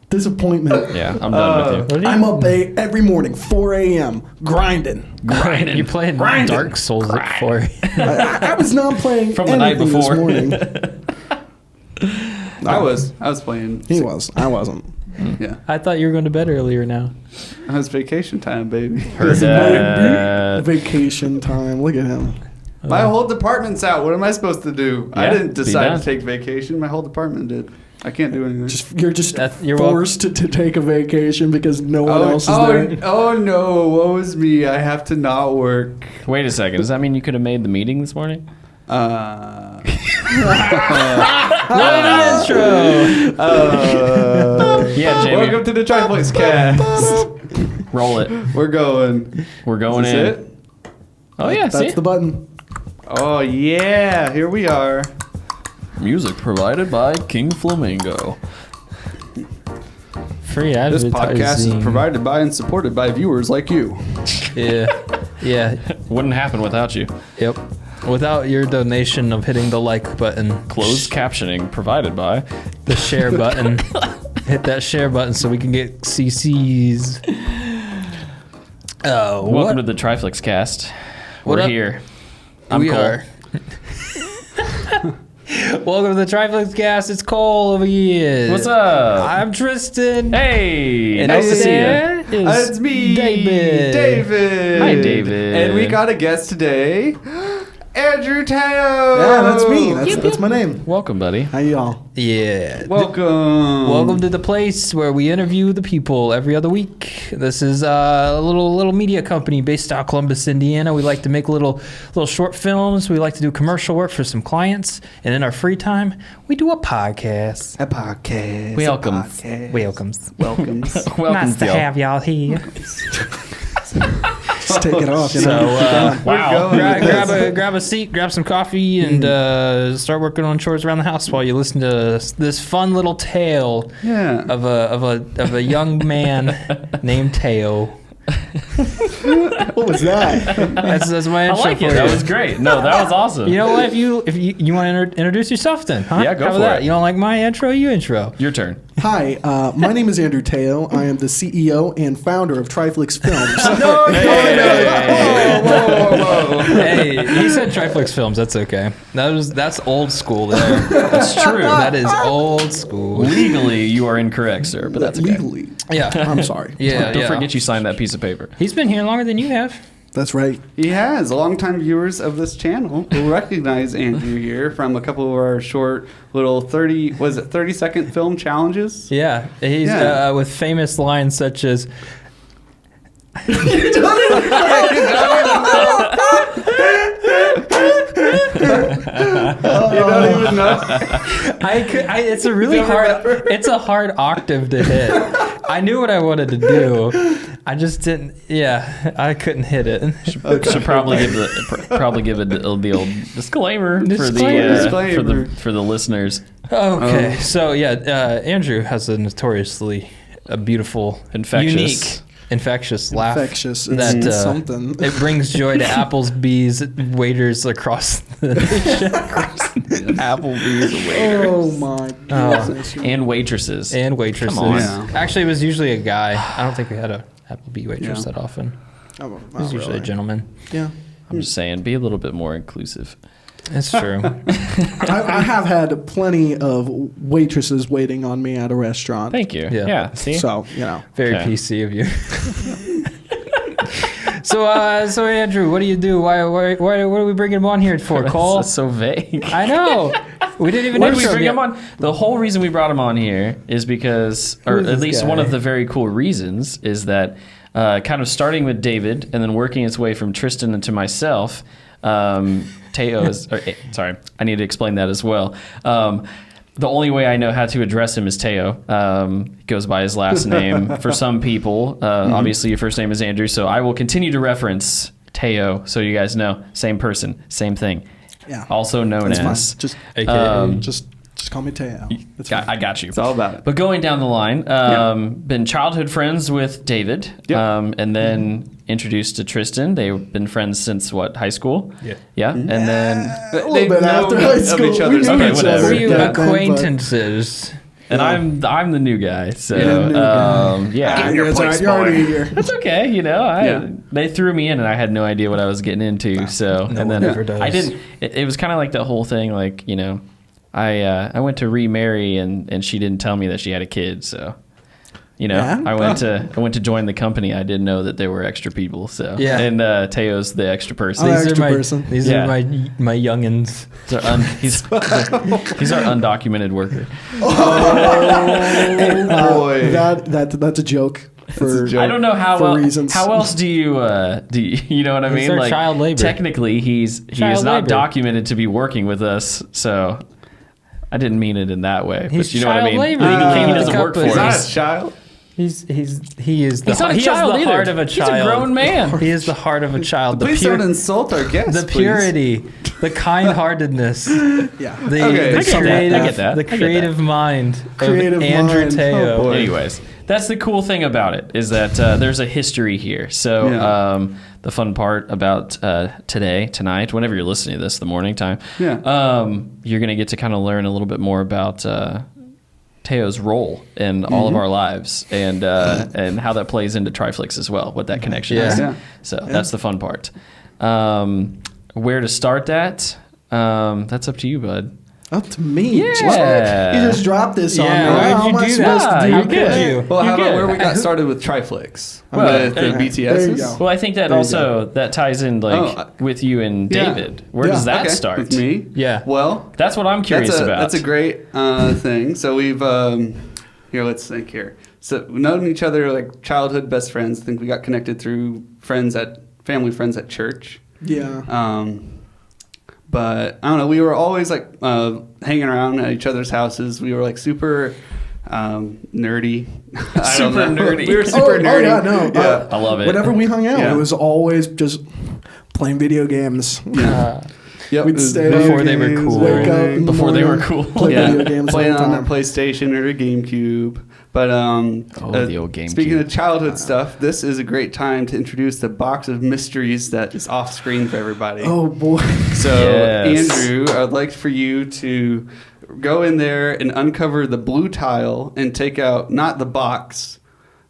Disappointment. Yeah, I'm done with you. I'm up every morning, 4 a.m., grinding. You playing Dark Souls at 4 I was not playing From the night anything before. this morning. I was playing. He was. I wasn't. Yeah. I thought you were going to bed earlier now. It was vacation time, baby. Heard that. Vacation time. Look at him. My whole department's out. What am I supposed to do? I Yeah, didn't be decide done. to take vacation. My whole department did. I can't do anything. You're just You're forced to take a vacation because no one else is there. Oh no, woe is me. I have to not work. Wait a second. Does that mean you could have made the meeting this morning? Uh, Intro. Yeah, Jamie. welcome to the Triflex Cast. Roll it. We're going. We're going Is in. this it? Oh yeah, That's see? the button. Oh yeah, here we are. Music provided by King Flamingo. Free This advertising. podcast is provided by and supported by viewers like you. Yeah. Wouldn't happen without you. Yep. Without your donation of hitting the like button, Closed captioning provided by. the share button, hit that share button so we can get CCs. Welcome to the Triflex Cast. What We're up? here. I'm We Cole. are. Welcome to the Triflex Cast. It's Cole over here. What's up? I'm Tristan. Hey, And nice over to see you. there is It's me, David. David. Hi, David. And we got a guest today, Andrew Teo. Yeah, that's me. That's my name. Welcome, buddy. How y'all? Yeah. Welcome. Welcome to the place where we interview the people every other week. This is a little media company based out of Columbus, Indiana. We like to make little short films. We like to do commercial work for some clients, and in our free time, we do a podcast. A podcast. Welcome. A podcast. Welcomes. Welcomes. Welcome, Nice to y'all. have y'all here. Just take it off. You So know? Wow. grab a seat, grab some coffee, and start working on chores around the house while you listen to this fun little tale Yeah. of a young man named Teo. What was that? That's my I intro like for it. you. That was great. No, that was awesome. You know what? If you want to introduce yourself, then, huh? Yeah, go How about for that? it. You don't like my intro? You intro. Your turn. Hi, my name is Andrew Teo. I am the CEO and founder of Triflix Films. Hey, he said Triflex Films. That's okay. That's old school there. That's true. That is old school. Legally, you are incorrect, sir, but that's okay. Legally. Yeah. I'm sorry. Yeah. Don't forget you signed that piece of paper. He's been here longer than you have. That's right. He has. Longtime viewers of this channel will recognize Andrew here from a couple of our short little 30-second film challenges. Yeah. He's Yeah. with famous lines such as, You don't even know. it's a really it's a hard octave to hit. I knew what I wanted to do. I just didn't. Yeah, I couldn't hit it. Should probably give the old disclaimer, Disclaimer. for the listeners. Okay, so yeah, Andrew has a notoriously beautiful, Infectious. unique, infectious laugh. Infectious. That It's something. It brings joy to Applebee's waiters across the nation Applebee's waiter Oh my goodness. and waitresses. and waitresses. Come on. Yeah. Actually, it was usually a guy. I don't think we had a Applebee waitress Yeah. that often. Oh, It was usually a really. gentleman. Yeah. I'm just saying, be a little bit more inclusive. That's true. I have had plenty of waitresses waiting on me at a restaurant. Thank you. Yeah. Yeah. See. So, you know. Very Okay. PC of you. So Andrew, what do you do? Why what are we bringing him on here for, Cole? That's so vague. I know. We didn't even Why did we intro bring yet. him on? The whole reason we brought him on here is because, or is at this least guy? one of the very cool reasons, is that kind of starting with David and then working its way from Tristan into myself. Teo is, sorry, I need to explain that as well. The only way I know how to address him is Teo. He goes by his last name. For some people, obviously your first name is Andrew, so I will continue to reference Teo so you guys know. Same person, same thing. Yeah. Also known That's as. fine. Just, AKA. just call me Teo. That's fine. I got you. It's all about it. But going down the line, been childhood friends with David, Yep. and then introduced to Tristan. They've been friends since what, high school? Yeah. And then A little bit after high school. Of each other's We knew Okay, each whatever. other Were you back then, but- acquaintances? and I'm the new guy. So You're the new guy. yeah, your It's all place, right, you're already boy. here. that's okay. Yeah. They threw me in, and I had no idea what I was getting into. So No and then one ever does. I didn't. It was kind of like the whole thing, like I went to remarry, and she didn't tell me that she had a kid. So Yeah? I went to join the company. I didn't know that there were extra people. So Yeah. and Teo's the extra person. Oh, These are extra my person. these Yeah. are my youngins. He's our undocumented worker. Boy. That's a joke. For a joke. I don't know how for reasons. how else do you you know what I He's mean? our child labor. Technically, he is Child not labor. documented to be working with us, so I didn't mean it in that way. He's but you know what I child mean. labor. He doesn't The work for company. He's not a us. child. He is the He's not a he child has the either. heart of a child. He's a grown man. He is the heart of a child. Please don't insult our guests. the please. purity, the kind-heartedness, Yeah. the, Okay. the I get that. creative, I get that. the I get creative mind Creative of Andrew mind. Teo. Oh, boy. Anyways, that's the cool thing about it is that there's a history here. So Yeah. the fun part about tonight, whenever you're listening to this, the morning time, Yeah. you're gonna get to kind of learn a little bit more about Teo's role in all of our lives and how that plays into Triflix as well, what that connection is. Yeah. So that's the fun part. Where to start that? That's up to you, bud. Up to me. Yeah. What? You just dropped this on me. Yeah, why'd How you am I do supposed that? to do How How good. could you? Well, how You about good. where we got started with Triflix? Well, with the there you BTSs? go. Well, I think that There you also that ties in with you and Yeah. David. Where Yeah. does that Okay, start? with me? Yeah. Well, That's what I'm curious about. That's a great thing. So we've here. Let's think here. So we've known each other like childhood best friends. I think we got connected through family friends at church. Yeah. But I don't know. We were always like hanging around at each other's houses. We were like super nerdy. I don't Super know. nerdy. We were super nerdy. yeah, no. Yeah. I love it. Whenever we hung out, Yeah. it was always just playing video games. Yep. We'd it was stay Before up, they were cool. Wake up in the Before they were morning, cool. Play video games playing all the on time. a PlayStation or a GameCube. But the old GameCube. Speaking of childhood stuff, this is a great time to introduce the box of mysteries that is off screen for everybody. Oh boy. So Yes. Andrew, I'd like for you to go in there and uncover the blue tile and take out not the box,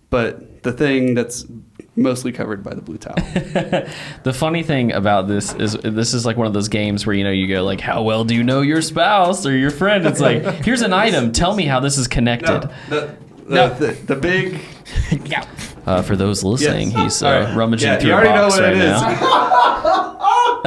but the thing that's mostly covered by the blue tile. The funny thing about this is like one of those games where you go like, how well do you know your spouse or your friend? It's like, here's an item. Tell me how this is connected. The big. For those listening, Yes. he's All right. rummaging Yeah, through you a already know box what right it is. now.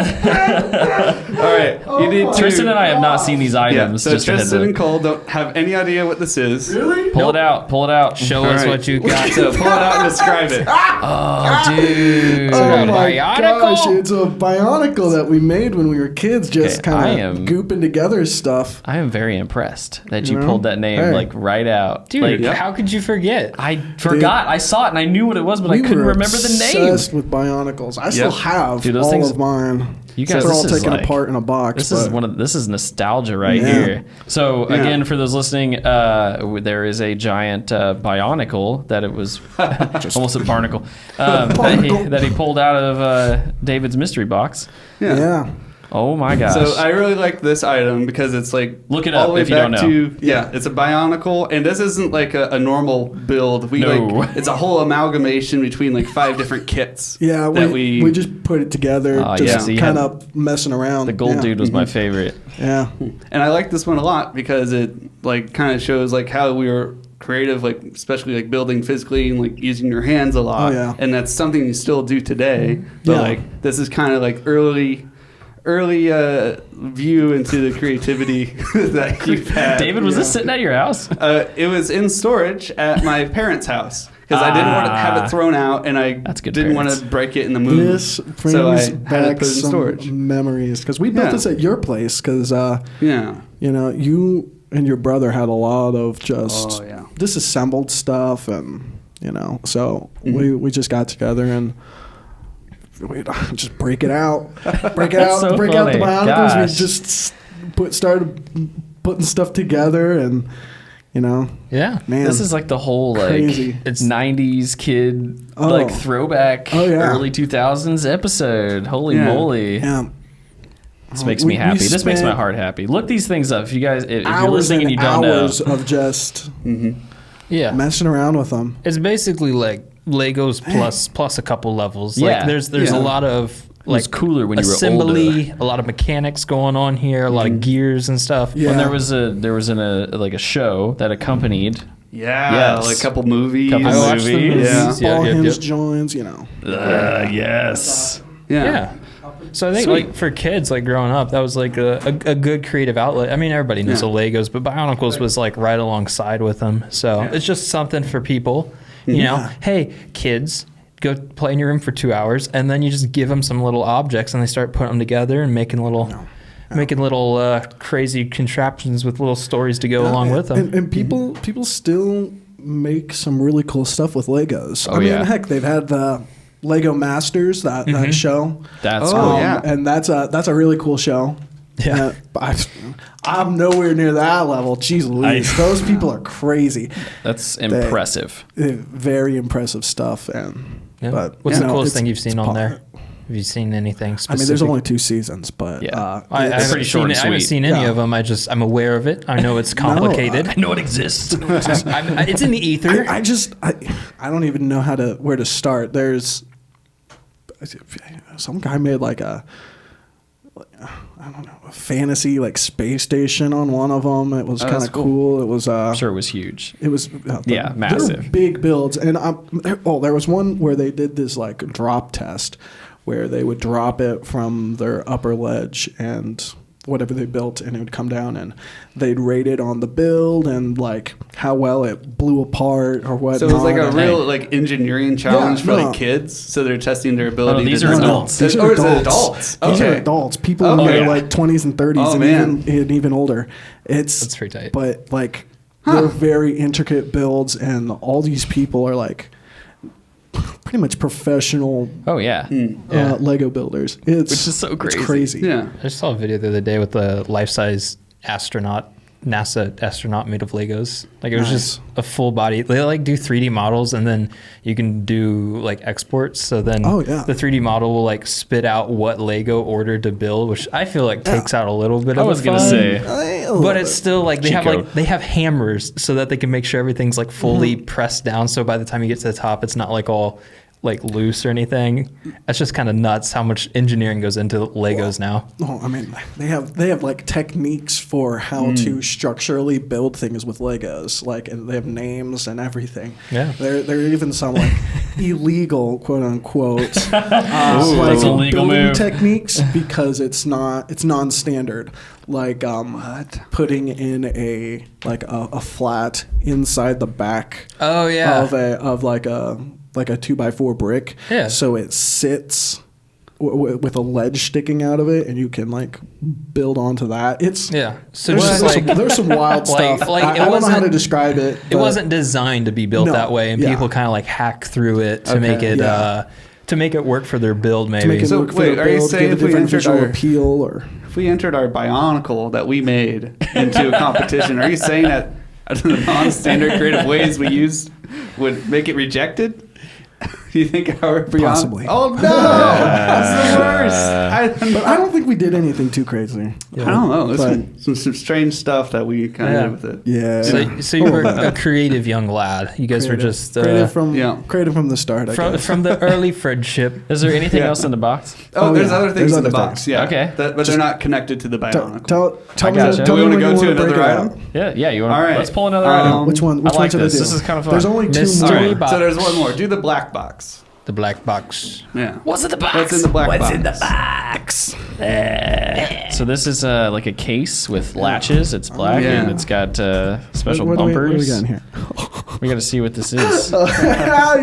All right, you need to. Tristan and I have not seen these Yeah, items. so just a heads Tristan up. and Cole don't have any idea what this is. Really? Pull it out. Pull it out. Show All us right. what you got. So pull it out and describe it. Oh, dude. Oh my Bionicle? gosh, it's a Bionicle that we made when we were kids, just Okay, I kind am- of gooping together stuff. I am very impressed that you You know? pulled that name Hey. like right out. Dude, Like, how could you forget? I forgot. I saw it and I knew what it was, but I We couldn't were remember the name. obsessed with Bionicles. I still have Dude, those all things- of mine. You guys, They're all this is taken like- apart in a box. This is nostalgia right Yeah. here. So Yeah. again, for those listening, there is a giant Bionicle that it was almost a barnacle that he pulled out of David's mystery box. yeah. Oh my gosh! So I really like this item because it's like Look it all up the way if you back don't know. to it's a Bionicle, and this isn't like a normal build. We No. like it's a whole amalgamation between like 5 different kits. Yeah, that we just put it together, Oh, yeah, just so you kind had- of messing around. the gold yeah. dude was my favorite. Yeah. And I like this one a lot because it like kind of shows like how we were creative, like especially like building physically and like using your hands a lot. Oh, yeah. And that's something you still do today. But Yeah. like this is kind of like early view into the creativity that you've had. David, was this sitting at your house? It was in storage at my parents' house because I didn't want to have it thrown out, and I That's good didn't want parents. to break it in the move. This brings so I had it back put it in some storage. memories because we built Yeah. this at your place because Yeah. you and your brother had a lot of just Oh, yeah. disassembled stuff, and so Mm-hmm. we just got together and we just break it out, break it That's out, so break out the funny. Bionicles. Gosh. We just started putting stuff together, and Yeah. man, This is like the whole like Crazy. it's 90s kid Oh. like throwback Oh, yeah. early 2000s episode. Holy Yeah. moly. yeah. This makes me We happy. This makes my spent heart happy. Look these things up. If you guys, if you're hours listening and and you don't know, hours of just Yeah. messing around with them. It's basically like Legos plus a couple levels. Yeah. Like there's Yeah. a lot of was like cooler when you were assembly, a lot of mechanics going on here, a lot of gears and stuff. Yeah. when there was a show that accompanied. Yeah, Yes. like a couple movies. Couple I watched the movies. movies. Yeah. Ball Yep, hinge yep. joins, you know. Yes. Yeah. So I think Sweet. like for kids like growing up, that was like a good creative outlet. I mean, everybody knows Yeah. the Legos, but Bionicles was like right alongside with them. So it's just something for people. You know, hey kids, go play in your room for 2 hours, and then you just give them some little objects, and they start putting them together and making little crazy contraptions with little stories to go along with them. And people still make some really cool stuff with Legos. Oh, I mean, yeah. heck, they've had the Lego Masters, that show. That's Oh, cool. yeah. And that's a really cool show. Yeah. I'm nowhere near that level. Jeez Louise. Those people are crazy. That's impressive. Very impressive stuff. And Yeah. but What's you the know, coolest it's- thing you've seen it's on pop- there? Have you seen anything I specific? mean, there's only 2 seasons, but Yeah. I It's haven't pretty short and I haven't sweet. seen any Yeah. of them. I'm aware of it. I know it's complicated. I know it exists. It's in the ether. I don't even know where to start. There's some guy made like a fantasy like space station on one of them. It was kind that's of cool. It was I'm sure it was huge. it was Yeah, they're massive. big builds. And there was one where they did this like drop test where they would drop it from their upper ledge and whatever they built, and it would come down, and they'd rate it on the build and like how well it blew apart or what. So it was like a and- real like engineering challenge for no. like kids. So they're testing their ability. these to are design. adults. These Or are is it adults. adults? These are Okay. adults. People Oh, in their yeah. like 20s and 30s Oh, and man. even older. That's pretty tight. But like they're very intricate builds, and all these people are like pretty much professional Oh yeah. Yeah. Lego builders. It's Which is so it's crazy. crazy. Yeah. I just saw a video the other day with the life-size NASA astronaut made of Legos. Like it was Nice. just a full body. They like do 3D models, and then you can do like exports. So then Oh, yeah. the 3D model will like spit out what Lego ordered to build, which I feel like takes out a little bit I of was the gonna fun. say. But it's still like Cheat code. they have hammers so that they can make sure everything's like fully pressed down. So by the time you get to the top, it's not like all like loose or anything. That's just kind of nuts how much engineering goes into Legos now. Oh, I mean, they have like techniques for how to structurally build things with Legos, like, and they have names and everything. Yeah. there are even some like illegal, quote unquote, that's a legal building move. techniques because it's non-standard. Like putting in a flat inside the back Oh yeah. of like a 2x4 brick. Yeah. So it sits with a ledge sticking out of it, and you can like build onto that. It's Yeah. So There's, just there's like some, there's some wild like- stuff. like, I it don't know how to wasn't- describe it. it but wasn't designed to be built No, that way, and yeah. people kind of like hack through it to Okay, make it yeah. to make it work for their build. Maybe. to make it So, look for wait, the are you build, saying give a if we different entered visual our- appeal, or If we entered our Bionicle that we made into a competition, are you saying that the non-standard creative ways we used would make it rejected? Do you think our Bionicle? Possibly. Oh no, that's the worst. but I don't think we did anything too crazy. I don't know. There's But- some strange stuff that we kind of Yeah. did with it. Yeah. So you were a creative young lad. You guys were just creative from yeah. creative from the start. I guess. from the early friendship. Is there anything Yeah. else in the box? Oh, Oh, there's yeah. other things There's in the other box. things. Yeah. Okay. But they're not connected to the Tell Bionicle. I me, gotcha. tell Do we me wanna when go you to wanna break another it item? out. Yeah. You want? All right. Let's pull another Um, item. Which one? Which I one like should this. I do? This is kind of fun. There's only two Mystery more. All right. box. So there's one more. Do the black box. The black box. Yeah. What's in the box? What's in the black box? box? So this is like a case with latches. It's black Yeah. and it's got special What do we got bumpers. in here? We got to see what this is. You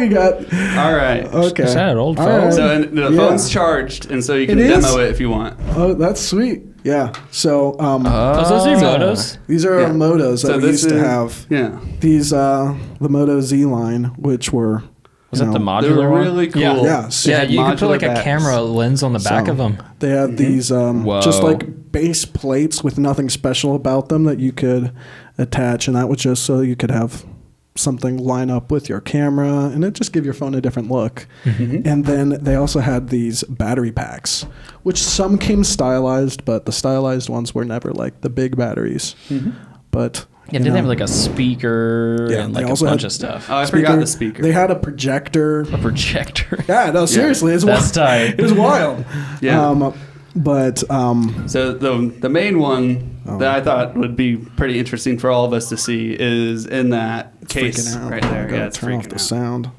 got All right. okay. Is that an old All phone? right. So and the Yeah. phone's charged, and so you can It is? demo it if you want. Oh, that's sweet. Yeah. So Oh, those are Motos. these are Yeah. Motos that So we this used to is- have. Yeah. These the Moto Z line, which were Was that the They modular were one? really cool. Yeah. Yeah, so Yeah, had you could put modular like a backs. camera lens on the back So, of them. They had these Whoa. just like base plates with nothing special about them that you could attach, and that was just so you could have something line up with your camera, and it just give your phone a different look. And then they also had these battery packs, which some came stylized, but the stylized ones were never like the big batteries. But Yeah, you did they have know, like a speaker Yeah, and they like a also bunch had- of stuff? Oh, I forgot the speaker. They had a projector. A projector. Yeah, no, seriously, it's That's wild. tight. It was wild. Yeah. But So the main one that I thought would be pretty interesting for all of us to see is in that case freaking out. right there. I gotta Yeah, it's turn off freaking the out. sound.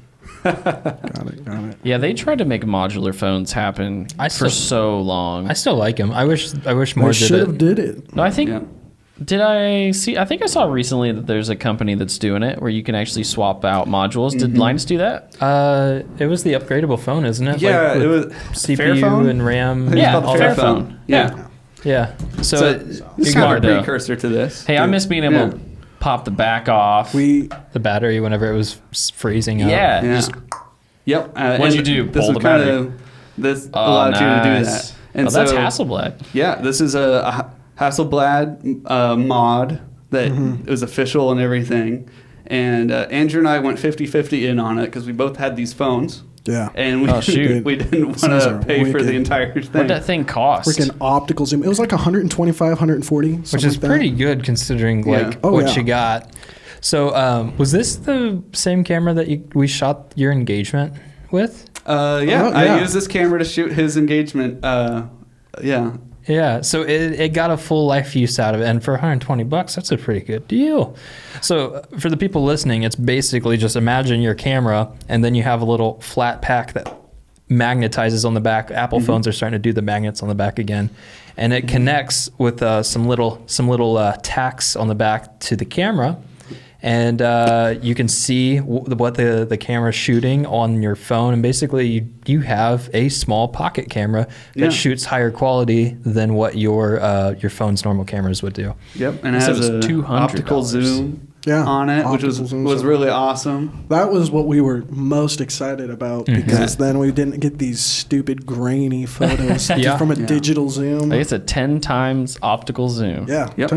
Got it. Yeah, they tried to make modular phones happen for so long. I still like them. I wish more They did should have it. did it. No, I think. Yeah. Did I see? I think I saw recently that there's a company that's doing it where you can actually swap out modules. Did Linus do that? It was the upgradable phone, isn't it? Yeah, with it was CPU Fairphone? and RAM. Yeah, all Fairphone. that. Fairphone. Yeah. Yeah. So, So it- it's Smart, kind of a though. precursor to this. Hey, I miss being able Yeah. to pop the back off. We the battery whenever it was freezing up. yeah. Yeah. Just, Yep. What'd and you do? This Pull was the battery? kinda- This allowed you to do nice. that. And oh, that's so, Hasselblad. Yeah, this is a Hasselblad mod that was official and everything. And Andrew and I went 50-50 in on it because we both had these phones. yeah. And we, Oh, shoot. we didn't want Those to are pay for the wicked. entire thing. What'd that thing cost? Freaking optical zoom. It was like 125, 140, Which something is like that. pretty good considering Yeah. like Oh, what yeah. you got. So was this the same camera that we shot your engagement with? Yeah, Oh, yeah. I used this camera to shoot his engagement. Yeah. Yeah, so it got a full life use out of it, and for $120, that's a pretty good deal. So for the people listening, it's basically just imagine your camera, and then you have a little flat pack that magnetizes on the back. Apple phones are starting to do the magnets on the back again, and it connects with some little tacks on the back to the camera. And you can see what the camera's shooting on your phone, and basically you have a small pocket camera that Yeah. shoots higher quality than what your phone's normal cameras would do. Yep. And it So has it was a $200. optical zoom Yeah, on it, which optical zoom. was So really awesome. that was what we were most excited about because then we didn't get these stupid grainy photos Yeah. from a Yeah. digital zoom. I guess a 10 times optical zoom. Yeah, Yep.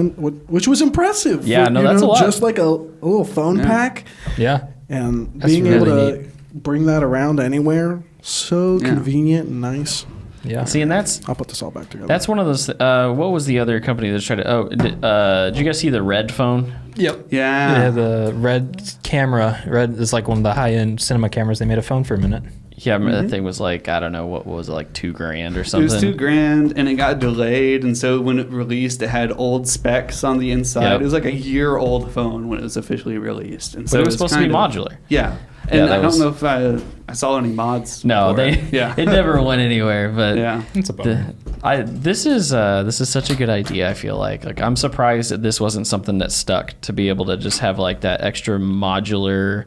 which was impressive. Yeah, no, that's a lot. Just like a little phone Yeah. pack, Yeah, and That's being able really to bring that around anywhere, so Yeah. convenient and nice. yeah. See, and that's I'll put this all back together. one of those. What was the other company that tried to? Oh, did you guys see the Red phone? Yep. Yeah. Yeah, the Red camera. Red is like one of the high-end cinema cameras. They made a phone for a minute. Yeah, I remember that thing was like, I don't know, what was it, like $2,000 or It something? was $2,000 and it got delayed, and so when it released, it had old specs on the inside. Yep. It was like a year-old phone when it was officially released, and But so it was supposed to be kind of- modular. Yeah, Yeah, and that I don't was- know if I saw any mods. No, for they. it. Yeah, It never went anywhere. But yeah. It's a bummer. this is such a good idea. I feel like I'm surprised that this wasn't something that stuck to be able to just have like that extra modular,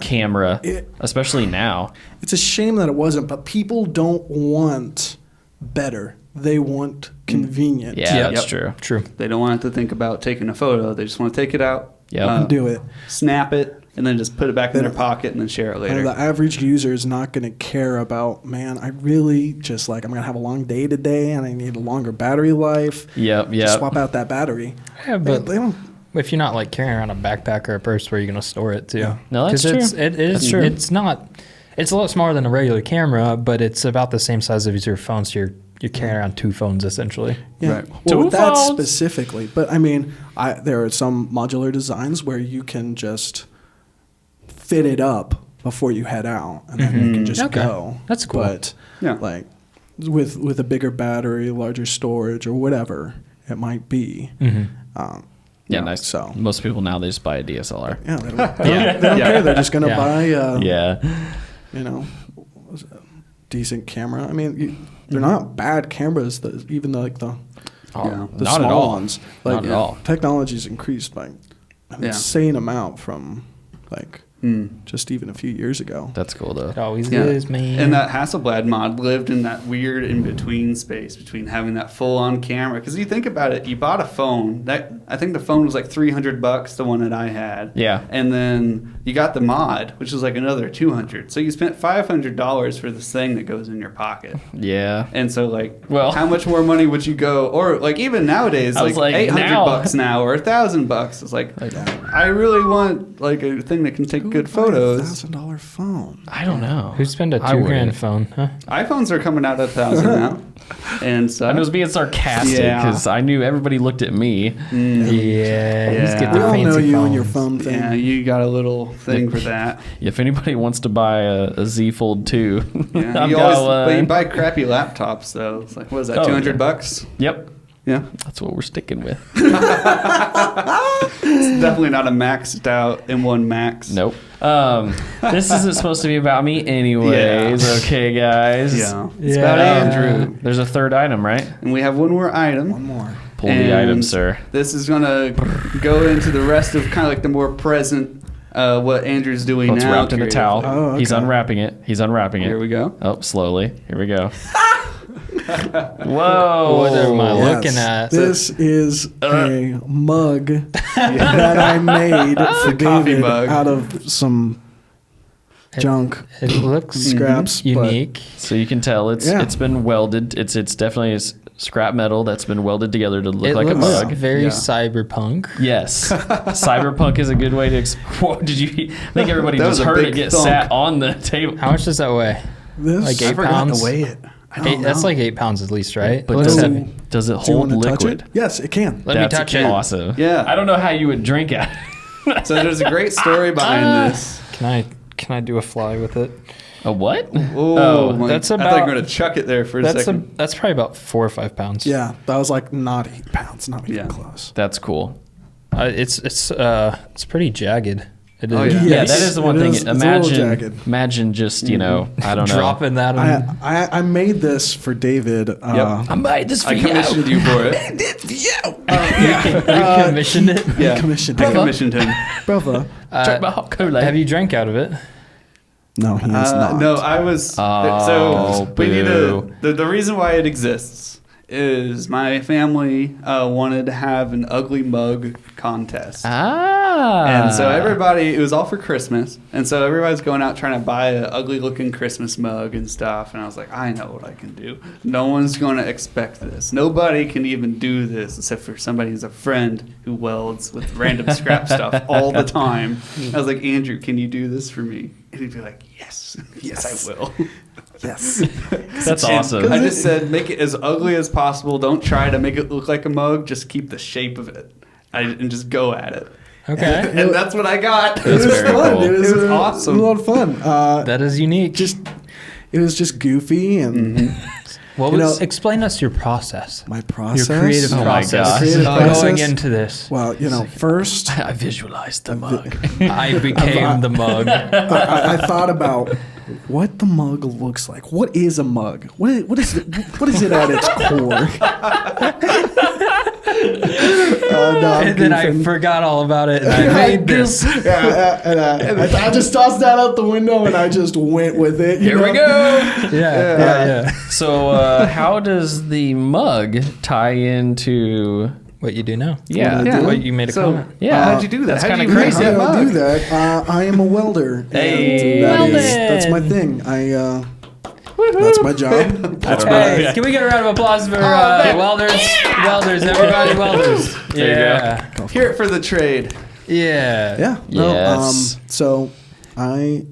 camera, especially now. It's a shame that it wasn't, but people don't want better. They want convenient. Yeah, Yep. that's true. True. They don't want to think about taking a photo. They just want to take it out, Yep. Do it. snap it, and then just put it back in their pocket and then share it later. The average user is not going to care about, man, I really just like, I'm going to have a long day today and I need a longer battery life. Yep. Just Yep. swap out that battery. Yeah, but They don't. if you're not like carrying around a backpack or a purse, where you're going to store it too? No, that's 'Cause true. It is. That's true. It's not. It's a lot smaller than a regular camera, but it's about the same size as your phone. So you're carrying around two phones essentially. Yeah. Right. Well, Two with that phones. specifically, but I mean, there are some modular designs where you can just fit it up before you head out, and then you can just Okay. go. That's cool. But Yeah. like with a bigger battery, larger storage, or whatever it might be. Um, Yeah, you know, nice. So Most people now they just buy a DSLR. yeah, they don't care. They're just gonna Yeah. buy Yeah. what was it, decent camera. I mean, they're not bad cameras. Even like the Oh, the not small at all. ones. Like Not at all. technology's increased by an Yeah. insane amount from like just even a few years ago. That's cool though. It always Yeah. is, man. And that Hasselblad mod lived in that weird in-between space between having that full-on camera. Because you think about it, you bought a phone. I think the phone was like $300, the one that I had. Yeah. And then you got the mod, which was like another $200. So you spent $500 for this thing that goes in your pocket. Yeah. And so, like, Well- how much more money would you go? Or like even nowadays, I was like like, $800 now or $1,000. It's like, I really want like a thing that can take Who good would buy photos. $1,000 phone. I don't know. Who'd spend a I $2,000 wouldn't. phone, huh? iPhones are coming out at $1,000 now, and so I was being sarcastic Yeah. because I knew everybody looked at me. Yeah, he's Yeah. get We the all fancy know you and your phones. phone thing. yeah, you got a little thing for that. If anybody wants to buy a Z Fold 2, Yeah, I've you got always, but you one. buy crappy laptops though. It's like, what is that? Oh, $200? Yep, Yeah, that's what we're sticking with. it's definitely not a maxed out M1 Max. Nope. This isn't supposed to be about me anyways. Yeah. Okay, guys. Yeah, it's about Yeah. Andrew, There's a third item, right? and we have one more item. One more. Pull the And item, sir. This is gonna go into the rest of kind of like the more present, what Andrew's doing It's now. wrapped in a towel. creatively. Oh, He's okay. unwrapping it. He's unwrapping it. Here we go. Oh, slowly. Here we go. Whoa. What am I Yes. looking at? This is a mug that I made for coffee David mug. out of some junk It looks scraps. but unique. So you can tell Yeah. it's been welded. It's definitely scrap metal that's been welded together to look It like a looks mug. very Yeah. cyberpunk. Yes, cyberpunk is a good way to. Whoa, did you? I think everybody That just was a heard it big get thunk. sat on the table. How much does that weigh? This, Like I 8 forgot pounds? to weigh it. I don't That's know. like 8 pounds at least, right? But It does looks it, heavy. does it Do you hold want to touch liquid? it? Yes, it can. Let me That's touch it. awesome. Yeah. I don't know how you would drink it. So there's a great story behind this. Can I do a fly with it? A what? Oh, that's I thought you about- were going to chuck it there for a That's second. that's probably about 4 or 5 pounds. Yeah, that was like not 8 pounds, not even Yeah. close. That's cool. It's pretty jagged. It is. Oh, yeah. Yeah, Yes, that is the one it thing. is. It's a little jagged. Imagine just I don't know. Dropping that on. I made this for David. I made this for I you. commissioned you for it. You commissioned it. Yeah, commissioned I him. commissioned him. Brother. Drink my hot Kool-Aid. Have you drank out of it? No, he is not. No, I was. Oh, so we need boo. the reason why it exists is my family wanted to have an ugly mug contest. And so everybody, it was all for Christmas. And so everybody's going out trying to buy an ugly looking Christmas mug and stuff. And I was like, I know what I can do. No one's going to expect this. Nobody can even do this except for somebody who's a friend who welds with random scrap stuff all the time. I was like, Andrew, can you do this for me? And he'd be like, yes, yes, I will. Yes. That's awesome. I just said, make it as ugly as possible. Don't try to make it look like a mug. Just keep the shape of it and just go at it. Okay. And that's what I got. That's it was very fun. cool. It was, It was awesome. awesome. It was a lot of fun. That is unique. It was just goofy and what you was? know- Explain us your process. my process. Your creative Oh my process. gosh. Creative Going process? into this. Well, first I visualized the mug. I became the mug. I thought about what the mug looks like. What is a mug? What is it at its core? No, I'm And then I goofing. forgot all about it and I made this. I just tossed that out the window and I just went with it. Here we go. Yeah. So, how does the mug tie into? What you do now? Yeah. Yeah. What you made a So, comment. Yeah. how'd you do that? That's How'd kinda you crazy. make How that do I mug? do that? I am a welder. Hey. And Welding. that's my thing. That's my job. I don't know. Hey, Yeah. can we get a round of applause for welders? Welders, everybody, welders. There you Yeah. Here for the trade. Yeah. Yeah. No, Yes. so I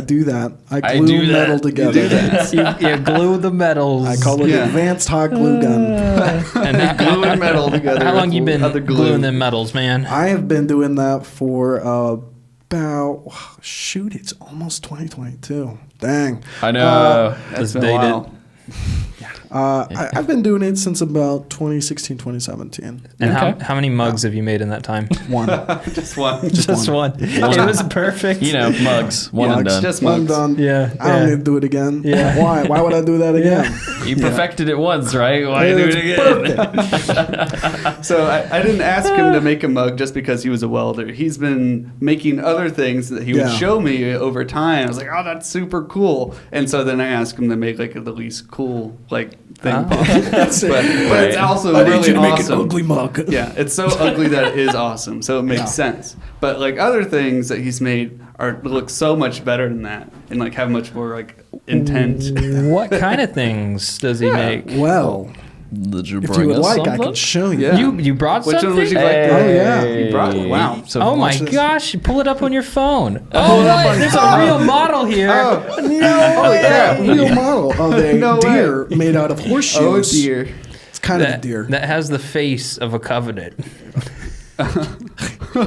do that. I I glue do that. metal You together. You glue the metals. I call it Yeah. advanced hot glue gun. and Glue and metal together. How long with you been other glue. gluing them metals, man? I have been doing that for about it's almost 2022. Dang. I know. That's Let's been a date while. I've been doing it since about 2016, 2017. And Okay. how many mugs have you made in that time? One. Just one. Just one. It was perfect. You know, mugs, one and done. Just One mugs. done. Yeah, I don't yeah. need to do it again. Yeah. Why? Why would I do that again? You perfected it once, right? Why do it again? So I didn't ask him to make a mug just because he was a welder. He's been making other things that he would Yeah. show me over time. I was like, oh, that's super cool. And so then I asked him to make like the least cool like thing possible. That's it. But it's also I need really you to make awesome. an ugly mug. Yeah, it's so ugly that it is awesome. So it makes Yeah. sense. But like other things that he's made look so much better than that and like have much more like intent. What kind of things does he make? Well, Did you if bring you would us like, something? I can show you. Yeah. You brought Which something? one would you like to? Oh, yeah. You brought it. Wow. So Oh my watch this. gosh! Pull it up on your phone. Pull Oh, it up what? on There's your a phone. real model here. No, Holy crap. real model of a No way. deer made out of horseshoes. Oh dear. It's kind of a That, deer. that has the face of a covenant.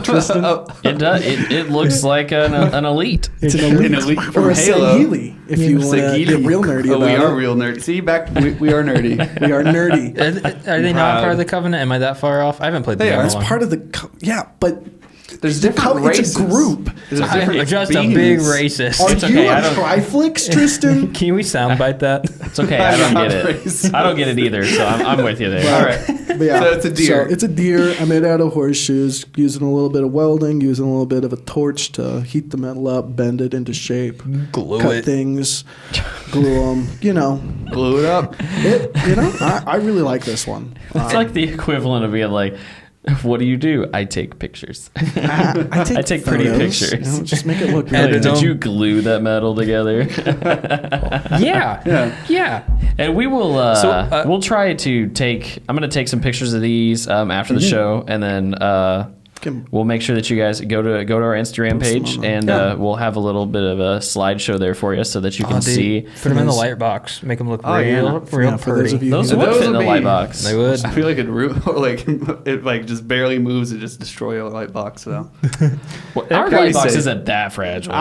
Tristan. It does. It looks like an elite. It's an elite, elite from or a Halo. Sangheili, if you want to Sagili. get real nerdy Oh, about we are it. real nerdy. See, we are nerdy. We are nerdy. Are they not part of the covenant? Am I that far off? I haven't played the They game are. in a It's long. part of the yeah, but There's the different races. it's a group. There's I'm different just a beings. big racist. Are It's you okay, I a don't- Triflix, Tristan? Can we soundbite that? It's okay. I don't I'm get not it. racist. I don't get it either. So I'm with you there. All right. But yeah, So it's a deer. So it's a deer. I made out of horseshoes, using a little bit of welding, using a little bit of a torch to heat the metal up, bend it into shape, Glue cut it. things, glue them. You know, Blew it up. I really like this one. It's like the equivalent of being like, "What do you do?" I take pictures. I take pretty photos, pictures. just make it look And really. Like, did you glue that metal together? Yeah. And we will. So, we'll try to take. I'm going to take some pictures of these after the show, and then Can- we'll make sure that you guys go to our Instagram Post them page, on and Yeah. we'll have a little bit of a slideshow there for you, so that you can Oh, dude, see. Put them in the light box. Make them look Oh, real, yeah. real Yeah, for those pretty. of you Those who would Those fit in would the be- light box. They would. I feel like it like just barely moves and just destroy a light box though. Well, our Pretty light box safe. isn't that fragile.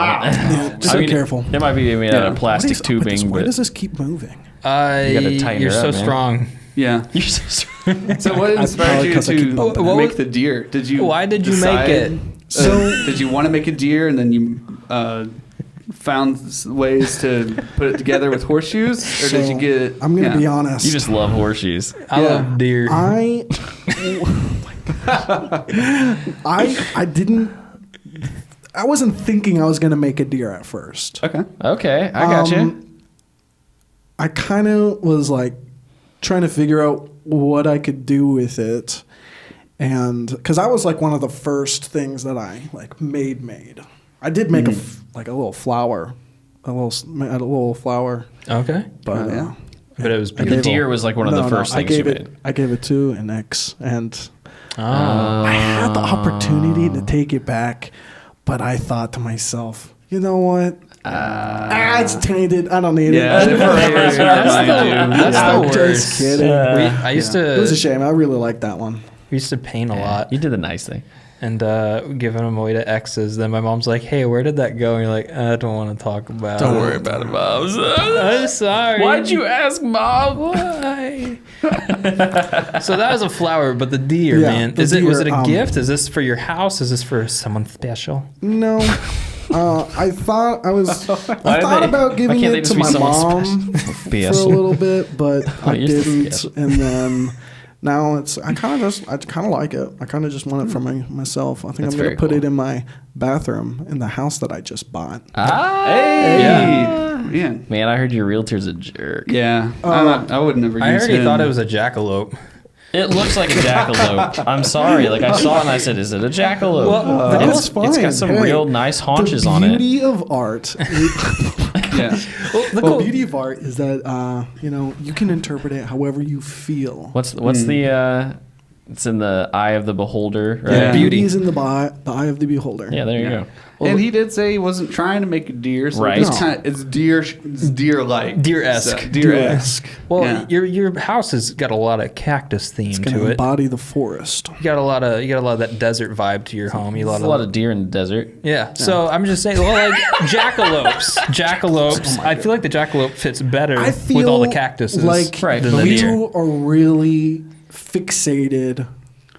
just be careful. It might be made out of plastic tubing, Why but does this keep moving? gotta tighten You're it up, so man. strong. Yeah. you're so strong. So what inspired probably you 'cause I keep to bumping it. make the deer? Did you? Why did you decide, make it? Did you want to make a deer and then you found ways to put it together with horseshoes, or did you get it? I'm gonna yeah. be honest. You just love horseshoes. I Yeah. love deer. I didn't. I wasn't thinking I was gonna make a deer at first. Okay. Okay, I got you. I kind of was like trying to figure out what I could do with it, and because I was like one of the first things that I like made. I did make like a little flower, a little flower, Okay. but Oh, yeah. But it was The beautiful. deer was like one of the first things you made. I gave it to an ex, and Oh. I had the opportunity to take it back, but I thought to myself, you know what? It's tainted. I don't need Yeah, it. the forever's gonna remind you. That's Yeah, the I'm worst. just kidding. I used It was a to shame. I really liked that one. we used to paint a lot You did the nice thing. and giving them away to exes. Then my mom's like, "Hey, where did that go?" And you're like, "I don't want to talk about. it." about it, Mom. I'm sorry. Why'd you ask, Mom? Why? So that was a flower, but the deer, Yeah, man. the Was it deer, a gift? Is this for your house? Is this for someone special? No. I thought I was. I Why did thought they- about why giving can't they it just to be my someone mom for a Special. little bit, but I you're so didn't. special. And then now I kind of like it. I kind of just want it for myself. I think That's I'm gonna very put cool. it in my bathroom in the house that I just bought. Hey, man. Man, I heard your realtor's a jerk. Yeah, I would never. I use already him. thought it was a jackalope. It looks like a jackalope. I'm sorry. Like, I saw it and I said, is it a jackalope? Well, That's It's got some Hey, real nice haunches on The it. beauty of art. Yeah. The beauty of art is that you can interpret it however you feel. What's the It's in the eye of the beholder. Right? Yeah. Beauty is in the eye of the beholder. Yeah, there you Yeah. go. And he did say he wasn't trying to make a deer, so Right. it's No. kind of it's deer-like, Deer-esque. So, deer-esque. Well, Yeah. your house has got a lot of cactus theme It's to gonna it. embody the forest. You got a lot of that desert vibe to your home. You There's a lot of deer in the desert. yeah. So I'm just saying, well, like jackalopes. I feel like the jackalope fits better I feel with all the cactuses like Right. than the deer. you are really fixated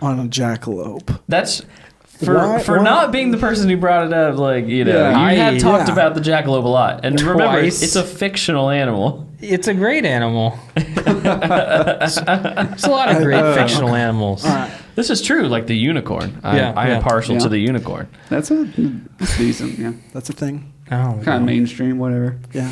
on a jackalope. That's Why- for why- not being the person who brought it up. Like you know, Yeah. you have talked Yeah. about the jackalope a lot, and remember, Twice. it's a fictional animal. It's a great animal. There's a lot of great fictional animals. This is true. Like the unicorn. I Yeah, am yeah. partial Yeah. to the unicorn. It's decent, yeah. That's a thing. Oh, Kind of mainstream, whatever. Yeah,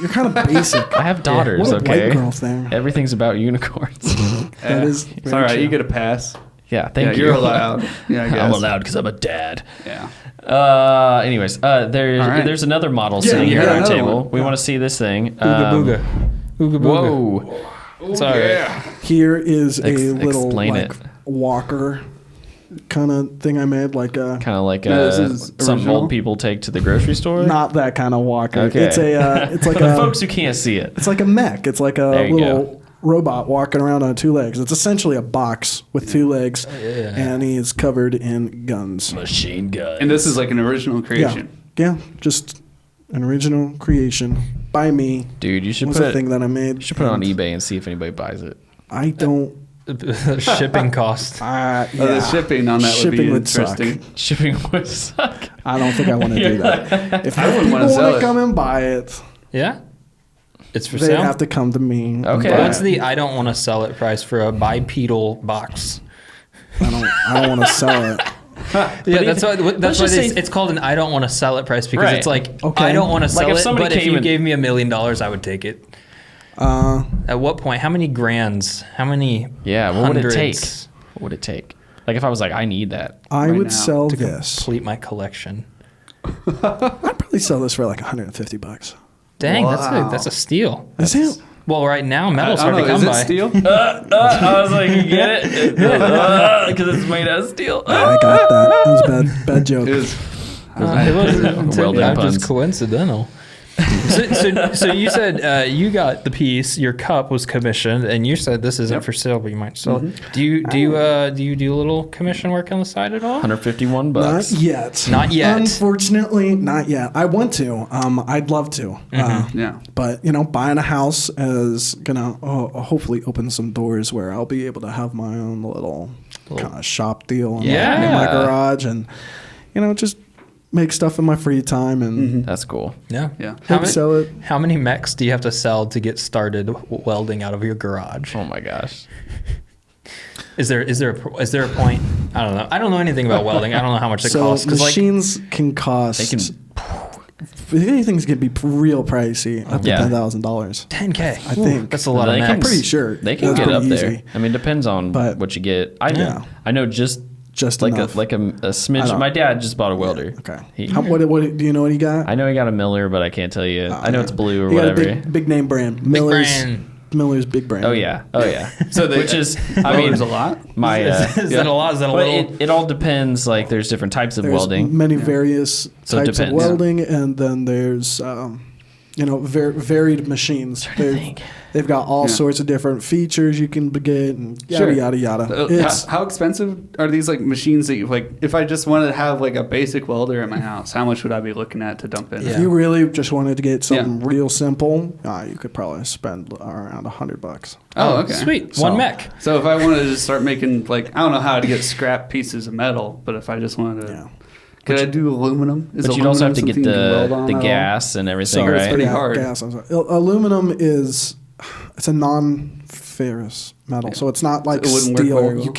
you're kind of basic. I have daughters. What a Okay, white girl thing. everything's about unicorns. That is It's very all right. true. You get a pass. yeah, thank you. You're allowed. Yeah, I guess. I'm allowed because I'm a dad. Yeah. Anyways, All right. there's another model Yeah, sitting here yeah, at our another table. one. We want to see this thing. Ooga booga. Ooga booga. Whoa. Sorry. Here is a little explain like it. walker kind of thing I made, like a Kind of like No, this is some original? old people take to the grocery store. not that kind of walker. Okay. It's a it's like For the a folks who can't see it. it's like a mech. It's like There a you little robot walking around on two legs. It's essentially a box with two legs, yeah. and he is covered in guns. Machine gun. And this is like an original Yeah, creation. yeah, just an original creation by me. Dude, you It should was put a it. thing that I made. You should put it on and eBay and see if anybody buys it. I don't. Shipping cost. Yeah, The shipping on that would be Shipping would suck. interesting. Shipping would suck. I don't think I want to do that. If I wouldn't people wanna sell want it. to come and buy it, Yeah. It's for they sale. have to come to me. and Okay. buy What's it. the I don't want to sell it price for a bipedal box? I don't want to sell it. Yeah, that's why. let's That's why just say- it's called an I don't want to sell it price because Right. it's like Okay. I don't want to sell if it, somebody but if came you and- gave me $1 million, I would take it. At what point? How many grands? How many? Yeah, what would it take? hundreds What would it take? Like if I was like, I need that. I Right would now, sell to this. complete my collection? I'd probably sell this for like $150. Dang, Wow. that's a steal. Is it? Well, right now metal's I hard don't to know. come Is by. it steel? I was like, you get it? Because it's made out of steel. I got that. That was a bad joke. It was. It wasn't Welding just puns. coincidental. So you said you got the piece. Your cup was commissioned, and you said this isn't for sale, but you might sell it. Do you do a little commission work on the side at all? 151 Not bucks. yet. Not yet. Unfortunately, not yet. I want to. I'd love to. Yeah. But buying a house is gonna hopefully open some doors where I'll be able to have my own little kind of shop deal in my garage, and just make stuff in my free time and That's cool. Yeah. Yeah. How, sell it. how many mechs do you have to sell to get started welding out of your garage? Oh my gosh. Is there a point? I don't know. I don't know anything about welding. I don't know how much it So costs. 'cause, machines can cost. Anything's gonna be real pricey, up to Yeah. $10,000. 10K. I think. That's a lot of They mechs. can- I'm pretty sure They can that's get up pretty there. easy. I mean, depends on But- what you get. Yeah. I know just Just enough. like a smidge. don't- My dad just bought a welder. Okay. He- What do you know what he got? I know he got a Miller, but I can't tell you. I know it's blue or He got a whatever. big name brand. Miller's big brand. Oh yeah. So Which is, I mean, there's a lot. my. Is that a lot? Is that a But little? it all depends. Like, there's different types of There's welding. many various So it types of depends. welding, and then there's varied machines. They've got all sorts of different features you can get, and yada Sure. yada yada. It's How expensive are these like machines that you like? If I just wanted to have like a basic welder at my house, how much would I be looking at to dump in? Yeah. if you really just wanted to get something Yeah. real simple, you could probably spend around $100. Oh, okay. Sweet. So- One mech. So if I wanted to just start making like I don't know how to get scrap pieces of metal, but if I just wanted to, could I do aluminum? Is But you'd also have to aluminum get something you can weld on the at all? gas and everything, So right? pretty hard. Gas, I'm sorry. Aluminum it's a non-ferrous metal, so it's not like it wouldn't work steel. very well? You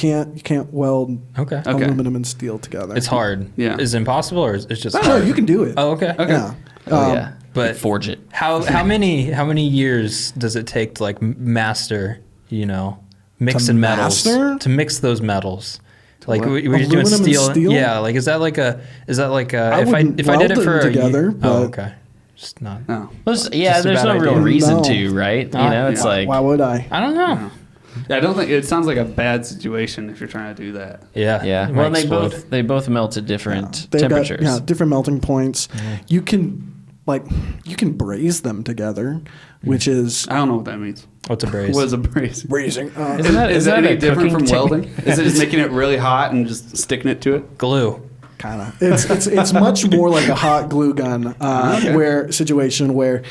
can't weld Okay. Okay. aluminum and steel together. It's hard. Yeah. Is it impossible or is it just No, hard? you can do it. Oh, okay. Okay. Yeah. Oh, yeah. but- Like, forge it. How many years does it take to like master, mix To in metals master? to mix those metals? Like what? we were doing Aluminum and steel. steel? Yeah, like is that like a if I wouldn't if I did it weld for them a year- together, oh, but- okay. Just not. No. There's Just a no bad real idea. reason No. to, right? Not- It's yeah. like Why would I? I don't know. I don't think it sounds like a bad situation if you're trying to do that. Yeah. Yeah. It Well, might they explode. both melt at different They've temperatures. got different melting points. You can braise them together, which is I don't know what that means. What's a braise? What is a braise? braising. Isn't that, Is isn't it that any a different cooking from welding? technique? Is it just making it really hot and just sticking it to it? glue. Kind of. It's much more like a hot glue gun situation where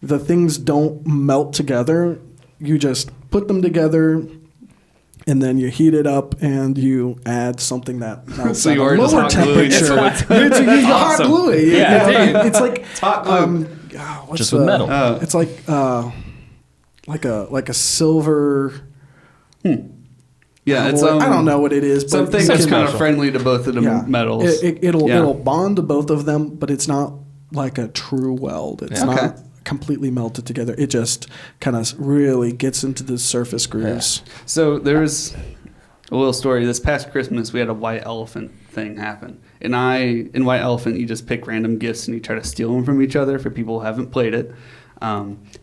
the things don't melt together. You just put them together, and then you heat it up, and you add something that melts So at you a are just lower hot gluing it, temperature. so it's- It's hot Awesome. gluing. Yeah, It's like hot glue. what's Just with metal. Oh. It's like a silver. Yeah, it's I don't know what it is, but something you that's can- kind of friendly to both of the yeah. metals. It'll bond to both of them, but it's not like a true weld. It's Yeah. Okay. not completely melted together. It just kind of really gets into the surface grooves. So there was a little story. This past Christmas, we had a white elephant thing happen. And in White Elephant, you just pick random gifts and you try to steal them from each other for people who haven't played it.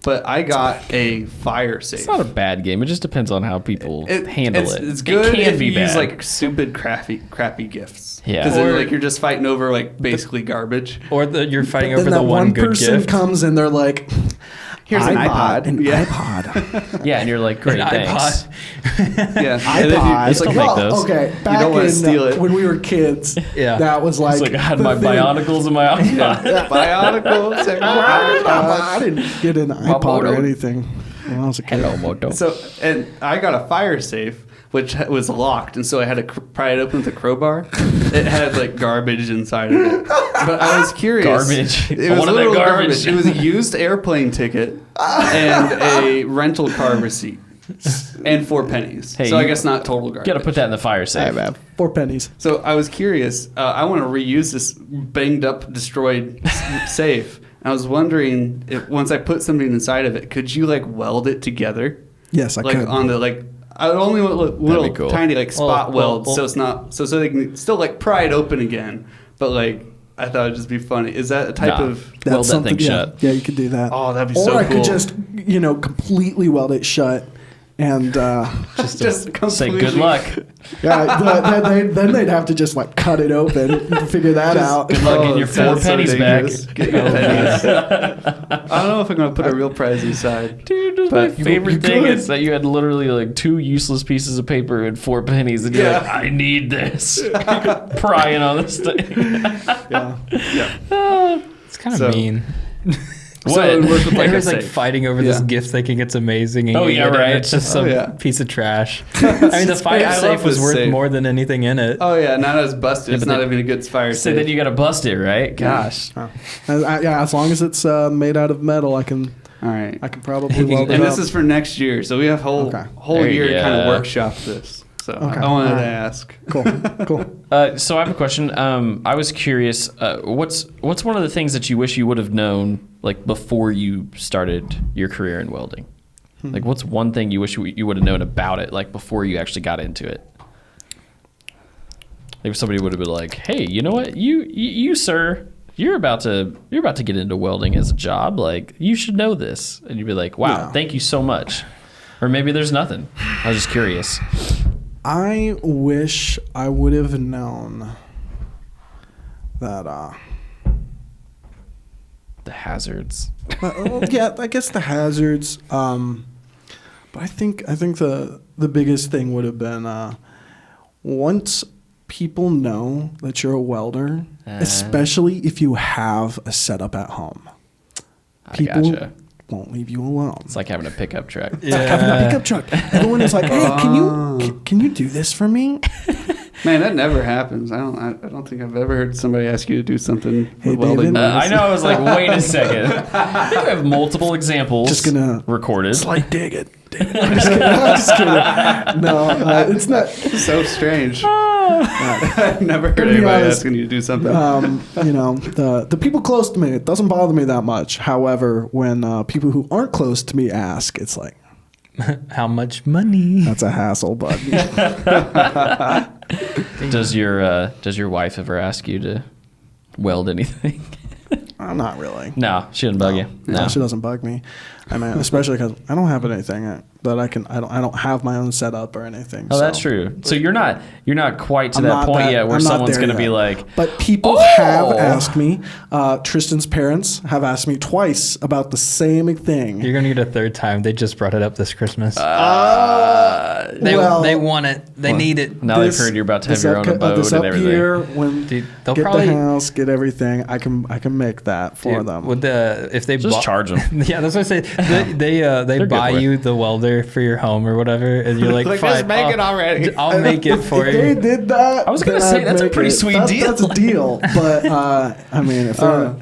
But I got a fire safe. It's not a bad game. It just depends on how people handle it. It's good It can if be you use bad. like stupid, crappy gifts. Yeah. Because then Or- like you're just fighting over like basically garbage. Or you're fighting Then over that the one good person gift. comes and they're like, Here's an iPod. An Yeah. iPod. Yeah, and you're like, great, An thanks. iPod. Yeah. iPod. And then They still make those. Okay, back don't wanna in, steal it. when we were kids, Yeah. that was like, It's like I had the my thing. Bionicles and my iPod. Bionicles. I didn't get an iPod or Moto. anything when I was a kid. Hello, Moto. So, and I got a fire safe, which was locked, and so I had to pry it open with a crowbar. It had like garbage inside of it, but I was curious. Garbage. It I was wanted that literal garbage. It was a used airplane ticket and a rental car receipt, and 4 pennies. Hey, so I you guess not total garbage. You got to put that in the fire safe. 4 pennies. So I was curious. I want to reuse this banged up, destroyed safe. I was wondering if once I put something inside of it, could you like weld it together? Yes, I Like could. on the like. I would only want little cool. tiny like spot Well, welds, so it's not so they can still like pry it open again. But like I thought it'd just be funny. Is that a type Nah. of? That's Weld that something- thing yeah, shut. Yeah, you could do that. Oh, that'd be or so I cool. could just, completely weld it shut, and Just completely. Say good luck. then they'd have to just like cut it open and figure that out. Good luck getting your it 4 sounds so pennies back. dangerous. Get your pennies. I don't know if I'm gonna put a real prize inside. Dude, my But you- favorite you thing could. is that you had literally like 2 useless pieces of paper and 4 pennies, and you're Yeah. like, I need this. Prying on this thing. Yeah. It's kind of So- mean. So it would work with like a Everyone's like safe. fighting over this Yeah. gift thinking it's amazing. And Oh, you yeah, get it, and right. It's just Oh, some yeah. piece of trash. I mean, the fire Hey, I love safe was this worth safe. more than anything in it. Oh yeah, now that it's busted, it's but not then- even a good fire So safe. then you got to bust it, right? Gosh. As long as it's made out of metal, I can All right. probably weld it And up. this is for next year, so we have whole There year you to kind of go. workshop this. So Okay. I wanted All to right. ask. cool. So I have a question. I was curious. What's one of the things that you wish you would have known like before you started your career in welding? Like, what's one thing you wish you would have known about it, like before you actually got into it? Like if somebody would have been like, "Hey, you know what? You sir, you're about to get into welding as a job. Like, you should know this." And you'd be like, "Wow, No. thank you so much." Or maybe there's nothing. I was just curious. I wish I would have known that. The hazards. Yeah, I guess the hazards. But I think the biggest thing would have been once people know that you're a welder, especially if you have a setup at home. I People gotcha. won't leave you alone. It's like having a pickup truck. Having a pickup truck. Everyone is like, "Hey, can you do this for me?" Man, that never happens. I don't think I've ever heard somebody ask you to do something Hey, with welding. David. I know. I was like, wait a second. I think I have multiple examples. Just gonna recorded. It's like dig it. I'm just kidding. I'm just kidding. No, it's not. So strange. I've never heard To be anybody honest, asking you to do something. The people close to me, it doesn't bother me that much. However, when people who aren't close to me ask, it's like, How much money? that's a hassle, bud. Does your wife ever ask you to weld anything? I'm not really. No, she didn't bug you. No, she doesn't bug me. I mean, especially because I don't have anything that I don't have my own setup or anything. Oh, so. that's true. So you're not quite to I'm that not point that- yet where I'm not someone's there going to be yet. like, But people have asked me. Tristan's parents have asked me twice about the same thing. You're gonna get a third time. They just brought it up this Christmas. well, they want it. They need it. now they've heard you're about to have this your own up- abode this and up everything. here, when Dude, they'll get probably the house, get everything. I can make that for Dude, them. Would if they Just charge them. Yeah, that's what I say. They good buy for it. you the welder for your home or whatever, and you're like, Like, fine, just make it already. I'll make it for if you. they did that, I was gonna then say, I'd that's a make pretty it. sweet That's- deal. That's a deal. But I mean, if they're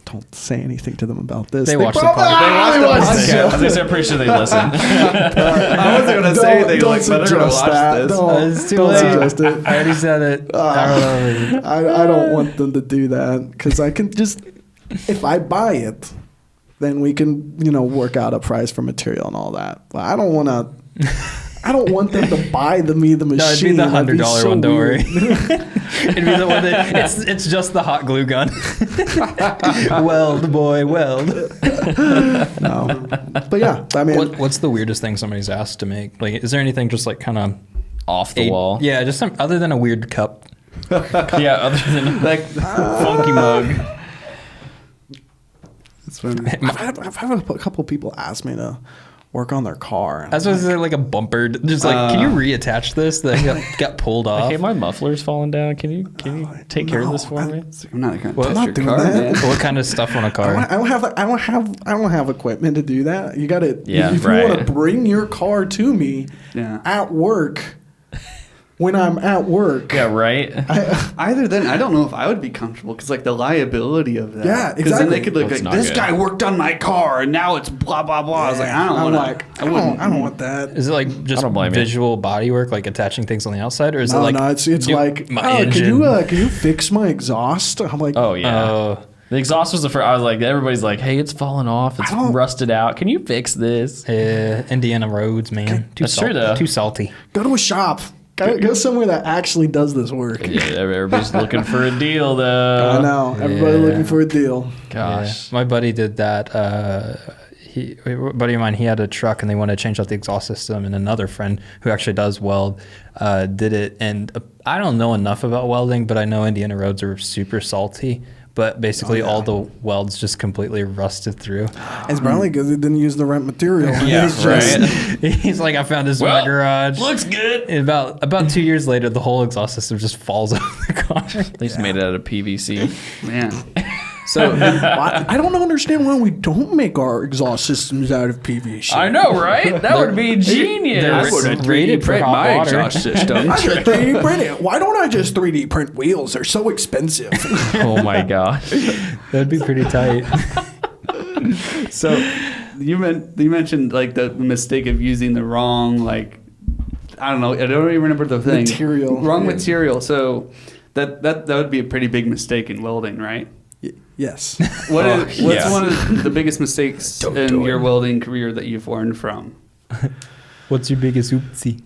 don't say anything to them about this. They watch the probably- podcast. They watch the I show. was I'm pretty sure they listen. I wasn't gonna say anything. Don't Like, but they're gonna suggest watch that. this. Don't, It's too don't late. suggest it. I already said it. I don't know. I don't want them to do that because I can just, if I buy it, then we can, work out a price for material and all that. But I don't want to. I don't want them to buy the machine. No, it'd be the That'd $100 so one. Don't worry. weird. It'd be the one that it's just the hot glue gun. Weld, boy, weld. No, but yeah, I mean, What's the weirdest thing somebody's asked to make? Like, is there anything just like kind of Off the wall. Yeah, just some other than a weird cup. Yeah, other than like funky mug. It's funny. I've had a couple people ask me to work on their car. and That's I'm was there like a bumper. Just like, can you reattach this? That got pulled off. Hey, my muffler's falling down. Can you take care of this for me? I'm not gonna Well, touch I'm your not doing car, that. man. What kind of stuff on a car? I don't have equipment to do that. You got to Yeah, if right. you want to bring your car to me Yeah. at work when I'm at work. Yeah, right. Either then, I don't know if I would be comfortable because like the liability of that. Yeah, Because then they exactly. could look That's like not this good. guy worked on my car and now it's blah blah blah. I was like, I don't I'm want like, to. I wouldn't. I don't want that. Is it like just don't blame you. visual bodywork, like attaching things on the outside, or is it No, like no, it's you- like, my oh, engine? can you fix my exhaust? I'm like, Oh yeah. Oh. The exhaust was the first. I was like, everybody's like, "Hey, it's falling off. It's don't- rusted out. Can you fix this?" Indiana roads, man. Too That's true, though. Too salty. go to a shop. Go somewhere that actually does this work. Yeah, everybody's looking for a deal, though. I know. Everybody looking for a deal. Gosh. Yeah. My buddy did that. A buddy of mine, he had a truck and they wanted to change out the exhaust system, and another friend who actually does weld did it. And I don't know enough about welding, but I know Indiana roads are super salty. But basically, all the welds just completely rusted through. It's probably because they didn't use the right material. Yeah, It's just- He's like, I found this in Well, my garage. looks good. And about 2 years later, the whole exhaust system just falls off the car. At least made it out of PVC. Man. So I don't understand why we don't make our exhaust systems out of PVC. I know, right? That would be they're genius. would've rated for hot water. system. I should 3D print it. Why don't I just 3D print wheels? They're so expensive. Oh my gosh. That'd be pretty tight. So you mentioned like the mistake of using the wrong I don't know. I don't even remember the thing. Material. Wrong Yeah. material. So that would be a pretty big mistake in welding, right? Yes. What's yeah. one of the biggest mistakes Don't in do your it. welding career that you've learned from? What's your biggest oopsie?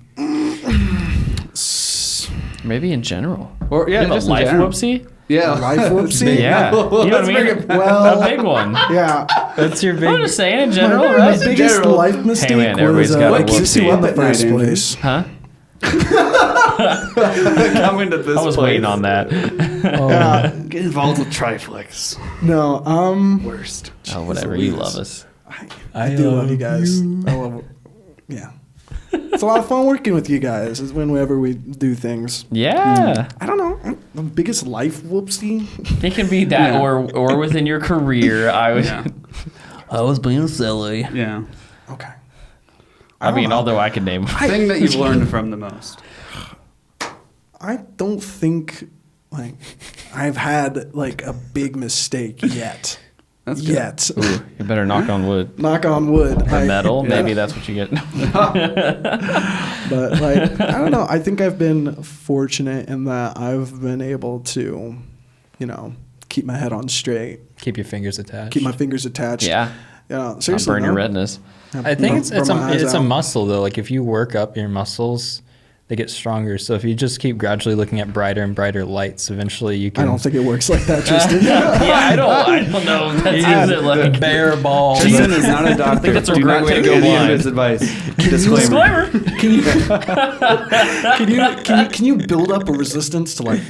Maybe in general. Or yeah, You have just a in life general. whoopsie? A Yeah, life whoopsie? Yeah. You know what I Let's bring mean? it back. Well, A big one. yeah. What's your I'm big? just saying in general, My right? biggest general. life mistake man, was everybody's got a what keeps you whoopsie. in the At night, first Andrew. place. Huh? Coming to this. I was place. waiting on that. Get involved with Triflex. No, Worst. Oh, whatever. You love us. I do love you guys. I love, yeah. It's a lot of fun working with you guys. Is whenever we do things. Yeah. I don't know. The biggest life whoopsie. It can be that Yeah. or within your career. Yeah. I was being silly. Yeah. Okay. I mean, don't know. although I could name Thing that you've learned from the most. I don't think like I've had like a big mistake yet. That's good. Yet. Ooh, you better knock on wood. Knock on wood. The metal, yeah. maybe that's what you get. But like I don't know. I think I've been fortunate in that I've been able to, keep my head on straight, Keep your fingers attached. keep my fingers attached. Yeah. Seriously. Burn your no. retinas. I think it's Burn my eyes a out. muscle though. Like if you work up your muscles, they get stronger. So if you just keep gradually looking at brighter and brighter lights, eventually you can. I don't think it works like that, Tristan. Yeah, I don't. don't know. That's He's is it like bare balls. Tristan is not a doctor. that's a Do great not way to take go any blind. of his advice. Disclaimer. Can you build up a resistance to like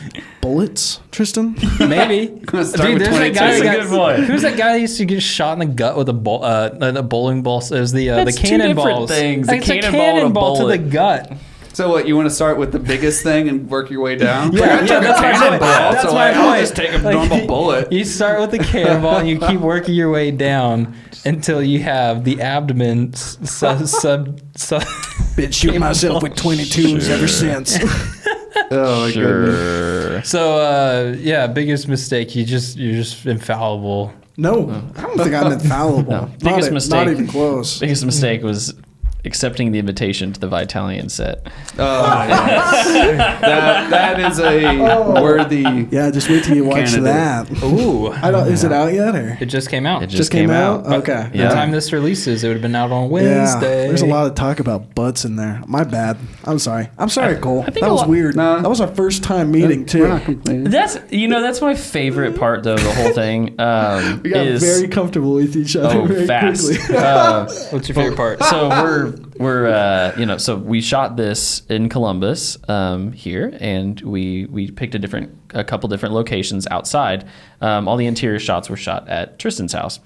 bullets, Tristan? Maybe. Gonna start with there's that 22. guy That's who a got, good point. who's that guy who used to get shot in the gut with a bowling ball? It was the That's two cannonballs. different things. Like, A it's cannonball and a to the bullet. gut. So what? You want to start with the biggest thing and work your way down? Yeah, I took a that's my point. cannonball, That's so my I'll point. just take a Like, normal bullet. You start with the cannonball and you keep working your way down until you have the abdomen Been shooting myself with 22s ever since. Oh my goodness. Sure. So biggest mistake. You're just infallible. No, I don't think I'm infallible. No. Not Biggest Not mistake. even close. Biggest mistake was accepting the invitation to the Vitalian set. Oh, yes. that is a worthy. Yeah, just wait till you watch Candidate. that. Ooh. I don't. Is it out yet or It just came out. It just came out? Okay. The Yeah. time this releases, it would have been out on Yeah, Wednesday. there's a lot of talk about butts in there. My bad. I'm sorry. I'm sorry, Cole. think That a was lot- weird. No. That was our first time meeting We're too. not complaining. That's my favorite part though. The whole thing We got is very comfortable with each other very fast. quickly. What's your favorite part? So we're so we shot this in Columbus here, and we picked a couple different locations outside. All the interior shots were shot at Tristan's house.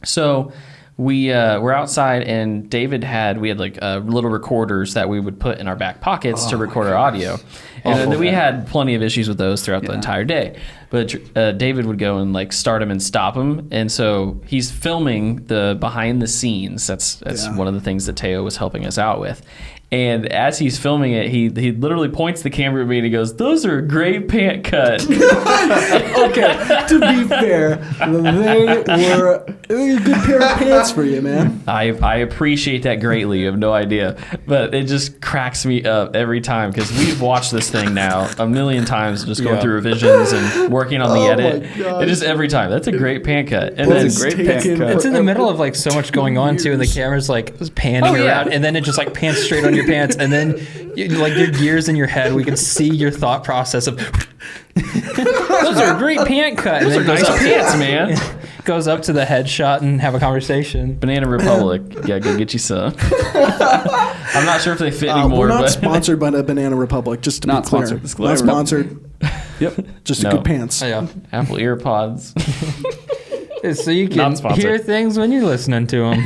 So we're outside, and we had like little recorders that we would put in our back pockets to record our audio, and then we had plenty of issues with those throughout the entire day. But David would go and like start them and stop them, and so he's filming the behind the scenes. That's Yeah. one of the things that Teo was helping us out with. And as he's filming it, he literally points the camera at me and he goes, "Those are a great pant cut." Okay, to be fair, they were a good pair of pants for you, man. I appreciate that greatly. You have no idea, but it just cracks me up every time because we've watched this thing now a million times, just going Yeah. through revisions and working on the Oh edit. my God. It just every time. That's a great pant cut, and It's then great pant taken cut. It's in the forever. middle of like so much going on too, and the camera's like panning Oh, yeah. around, and then it just like pans straight on your pants, and then like your gears in your head, we can see your thought process of those are a great pant cut. those and are then nice goes up, pants, man. goes up to the headshot and have a conversation. Banana Republic, yeah, go get you some. I'm not sure if they fit anymore, We're not but sponsored by the Banana Republic, just to Not be clear. sponsored. Not Disclaimer. sponsored. Yep. Just No. good pants. Yeah, Apple EarPods. so you Not can sponsored. hear things when you're listening to them.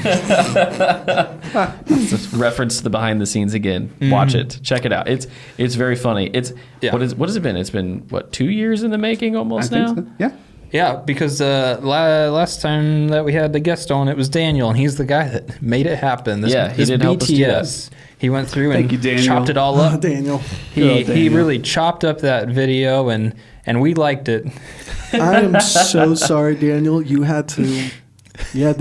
Reference to the behind the scenes again. Watch it. Check it out. It's very funny. It's Yeah. what has it been? It's been what, 2 years in the making I almost think now? so. Yeah. Yeah, because last time that we had the guest on, it was Daniel, and he's the guy that made it happen. Yeah, he this did help us do that. BTS. He went through and Thank you, Daniel. chopped it all Oh, up. Daniel. He Daniel. really chopped up that video, and we liked it. I am so sorry, Daniel. You had to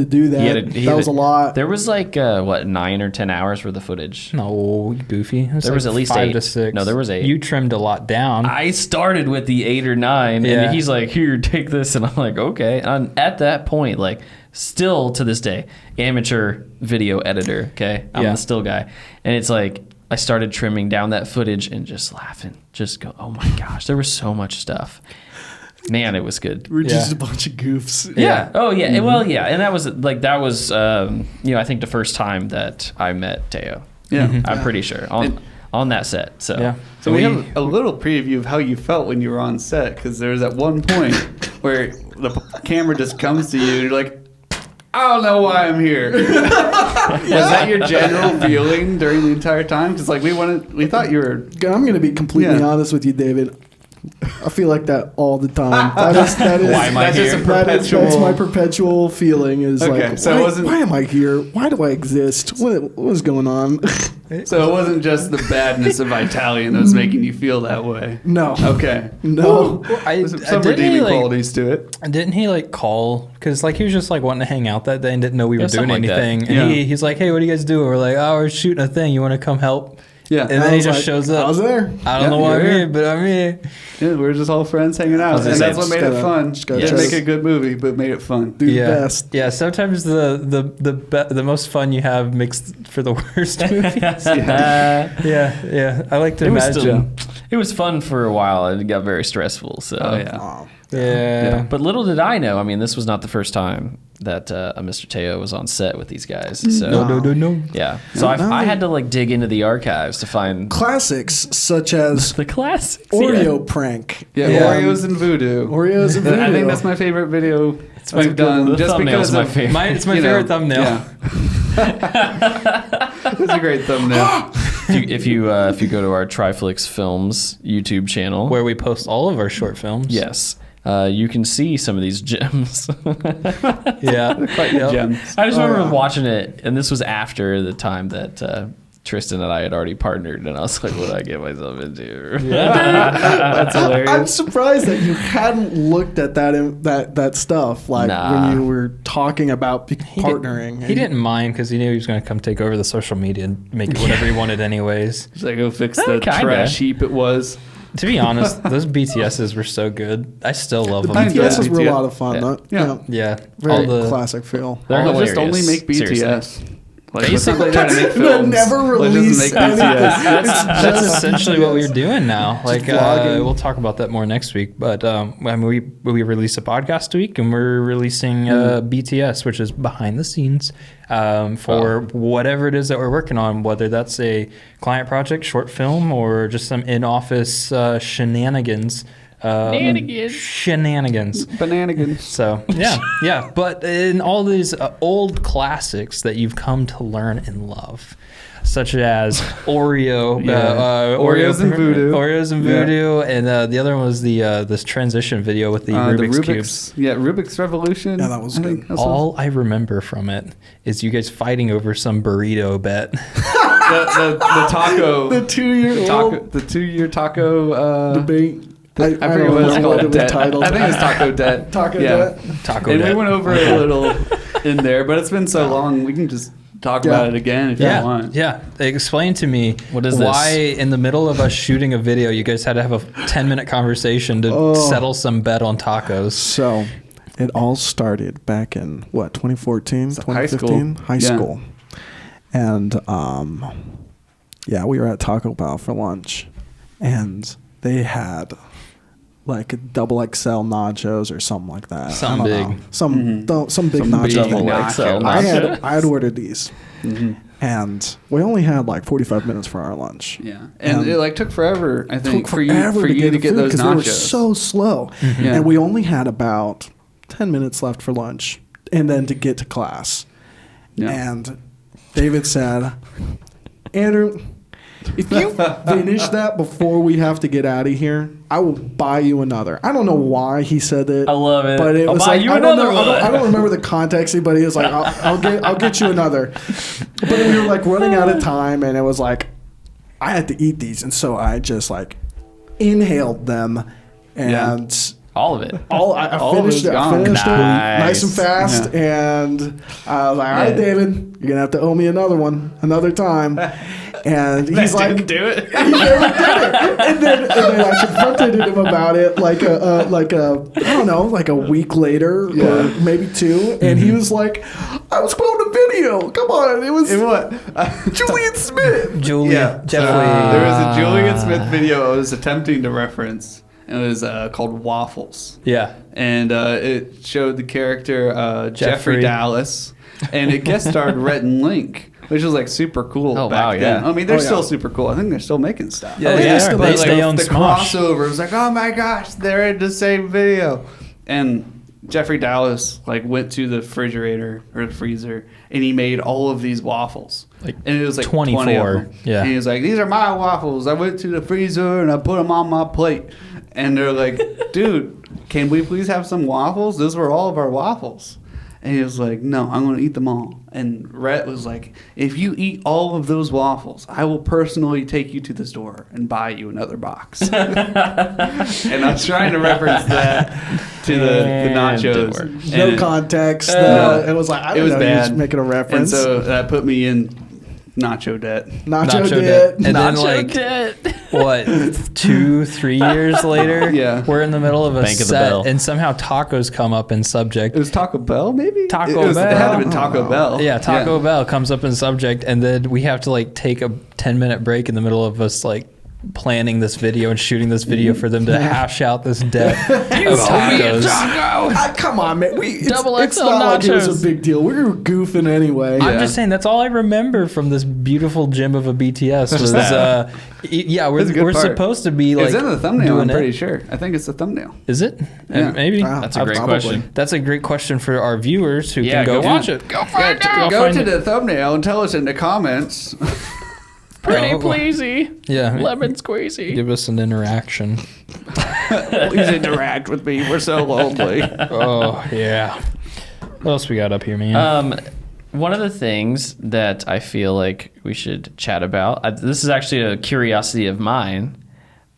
do that. That was a lot. There was like 9 or 10 hours worth of footage. No, goofy. It There was at least 5 8. to 6. No, there was 8. You trimmed a lot down. I started with the 8 or 9, Yeah. and he's like, "Here, take this," and I'm like, "Okay." And at that point, like, still to this day, amateur video editor. Okay, I'm Yeah. the still guy, and it's like I started trimming down that footage and just laughing, just go, "Oh my gosh, there was so much stuff." Man, it was good. We're just Yeah. a bunch of goofs. Yeah. Oh yeah. Well, yeah, and that was I think the first time that I met Teo. Yeah. I'm pretty sure on that set. So Yeah. So we have a little preview of how you felt when you were on set, because there was at one point where the camera just comes to you and you're like, "I don't know why I'm here." Was that your general feeling during the entire time? Because like we thought you were. I'm going to be completely Yeah. honest with you, David. I feel like that all the time. That is Why am I That's just here? a that's perpetual. my perpetual feeling is Okay, like, so it why, wasn't- why am I here? Why do I exist? What is going on? So it wasn't just the badness of Italian that was making you feel that way. No. Okay. No. There's some didn't redeeming he, like, qualities to it. Didn't he like call? Because like he was just like wanting to hang out that day and didn't know we were Yeah, doing something like that. anything. Yeah. And he's like, "Hey, what do you guys do?" And we're like, "Oh, we're shooting a thing. You want to come help?" Yeah. And then he was just like, shows up. I was there. I don't Yeah, know why I'm you're here, here. but I'm here. Yeah, we were just all friends hanging out, gonna and say, that's what just made gotta- it fun. just gotta Didn't try make to- a good movie, but made it fun. Do Yeah, your best. yeah. Sometimes the most fun you have makes for the worst movies. yeah. I like to it was imagine. still, it was fun for a while, and it got very stressful. So Oh yeah. Oh. Yeah. But little did I know, I mean, this was not the first time that Mr. Teo was on set with these guys. So No. yeah. So I had to like dig into the archives to find Classics such as the classics. Oreo prank. Yeah, and Oreos and voodoo. Oreos and voodoo. I think that's my favorite video my we've done. The Just thumbnail's because my of, favorite. It's my you know, favorite thumbnail. Yeah. It's a great thumbnail. If you go to our Triflix Films YouTube channel, Where we post all of our short films. yes, you can see some of these gems. Yeah. Quite the gems. I just remember watching it, and this was after the time that Tristan and I had already partnered, and I was like, "What did I get myself into?" That's hilarious. I'm surprised that you hadn't looked at that stuff like Nah. when you were talking about partnering. He didn't mind because he knew he was going to come take over the social media and make it whatever he wanted anyways. Just like go fix the Kinda. trash heap it was. To be honest, those BTSs were so good. I still love The them. BTSs were a BTS. lot of fun. Yeah. Though. Yeah. Yeah. Very all the classic feel. They're I'll just hilarious. only make BTS. Seriously. Like, let's not try to make They'll films. never Let's just release make anything. BTS. That's essentially what we're doing now. Like, vlogging. we'll talk about that more next week. But I mean, we release a podcast a week, and we're releasing BTS, which is behind the scenes for whatever it is that we're working on, whether that's a client project, short film, or just some in-office shenanigans. Shenanigans. Bananigans. So yeah. But in all these old classics that you've come to learn and love, such as Oreo, Oreos and Voodoo. and the other one was this transition video with the Rubik's cubes. Yeah, Rubik's Revolution. Yeah, that was I think good. that's All I remember from it is you guys fighting over some burrito bet. the taco. The 2-year-old the 2-year taco debate. I forget don't what know it's what called. it was Debt. titled. I think it's Taco Debt. Taco Yeah. Debt. Taco And we debt. went over it a little in there, but it's been so long. We can just talk about it again if you want. Yeah. Explain to me What is why this? in the middle of us shooting a video, you guys had to have a 10-minute conversation to settle some bet on tacos. So it all started back in 2014, high school. 2015? High Yeah. school. And we were at Taco Bell for lunch, and they had like a double XL nachos or something like that. Something I don't big. know. Some big Some nachos. big XL I nachos. had ordered these, and we only had like 45 minutes for our lunch. Yeah, and it like took forever. I think Took for you forever to get food those 'cause nachos. they were so slow, Yeah. and we only had about 10 minutes left for lunch, and then to get to class. Yeah. And David said, "Andrew, if you finish that before we have to get out of here, I will buy you another." I don't know why he said it. I love it. But it I'll was buy like you I don't know. another one. I don't remember the context, but he was like, "I'll get you another." But we were like running out of time, and it was like I had to eat these, and so I just like inhaled them, and All of it. I All of finished it's it. I gone. finished it nice and Nice. fast, and I was like, "All right, Yeah. David, you're gonna have to owe me another one another time." And he's like, Didn't do it. he never did it. And then I confronted him about it like a I don't know, like a week later or maybe two, and he was like, "I was quoting a video. Come on, it was what? Julian Smith." Julia, So, definitely. there was a Julian Smith video I was attempting to reference. It was called Waffles. Yeah. And it showed the character Jeffrey Jeffrey. Dallas, and it guest starred Rhett and Link, which was like super cool Oh, back wow, then. yeah. I mean, they're Oh, yeah. still super cool. I think they're still making stuff. Yeah, Oh, they yeah, are. still They, like they own the Smosh. crossover was like, oh my gosh, they're in the same video. And Jeffrey Dallas like went to the refrigerator or the freezer, and he made all of these waffles. Like and it was like 24, 20 of them. yeah. And he was like, these are my waffles. I went to the freezer and I put them on my plate. And they're like, dude, can we please have some waffles? Those were all of our waffles. And he was like, no, I'm going to eat them all. And Rhett was like, if you eat all of those waffles, I will personally take you to the store and buy you another box. And I was trying to reference that to the And didn't nachos. work. And No context. It was like I it didn't was know he was bad. making a And reference. so that put me in nacho debt. Nacho, Nacho did. did. And then Nacho like did. what, 2-3 years later, Yeah. we're in the middle of a Bank of the set, Bell. and somehow tacos come up in subject. It was Taco Bell, maybe? Taco It had to have been Bell. Taco Bell. Yeah, Taco Bell comes up in subject, and then we have to like take a 10-minute break in the middle of us like planning this video and shooting this video for them to hash out this debt of tacos. Come on, man. It's Double it's XL not like it was nachos. a big deal. We were goofing anyway. I'm just saying that's all I remember from this beautiful gym of a BTS was yeah, That's a good we're part. supposed to be like It's in the thumbnail, I'm doing pretty it. sure. I think it's the thumbnail. Is it? Yeah. Maybe. Wow. That's a great Probably. question. That's a great question for our viewers who Yeah, can go go watch do- it. Go find Go out. find to it. the thumbnail and tell us in the comments. Pretty Oh. pleasy. Yeah. Lemon squeezy. Give us an interaction. Please interact with me. We're so lonely. Oh, yeah. What else we got up here, man? One of the things that I feel like we should chat about, this is actually a curiosity of mine.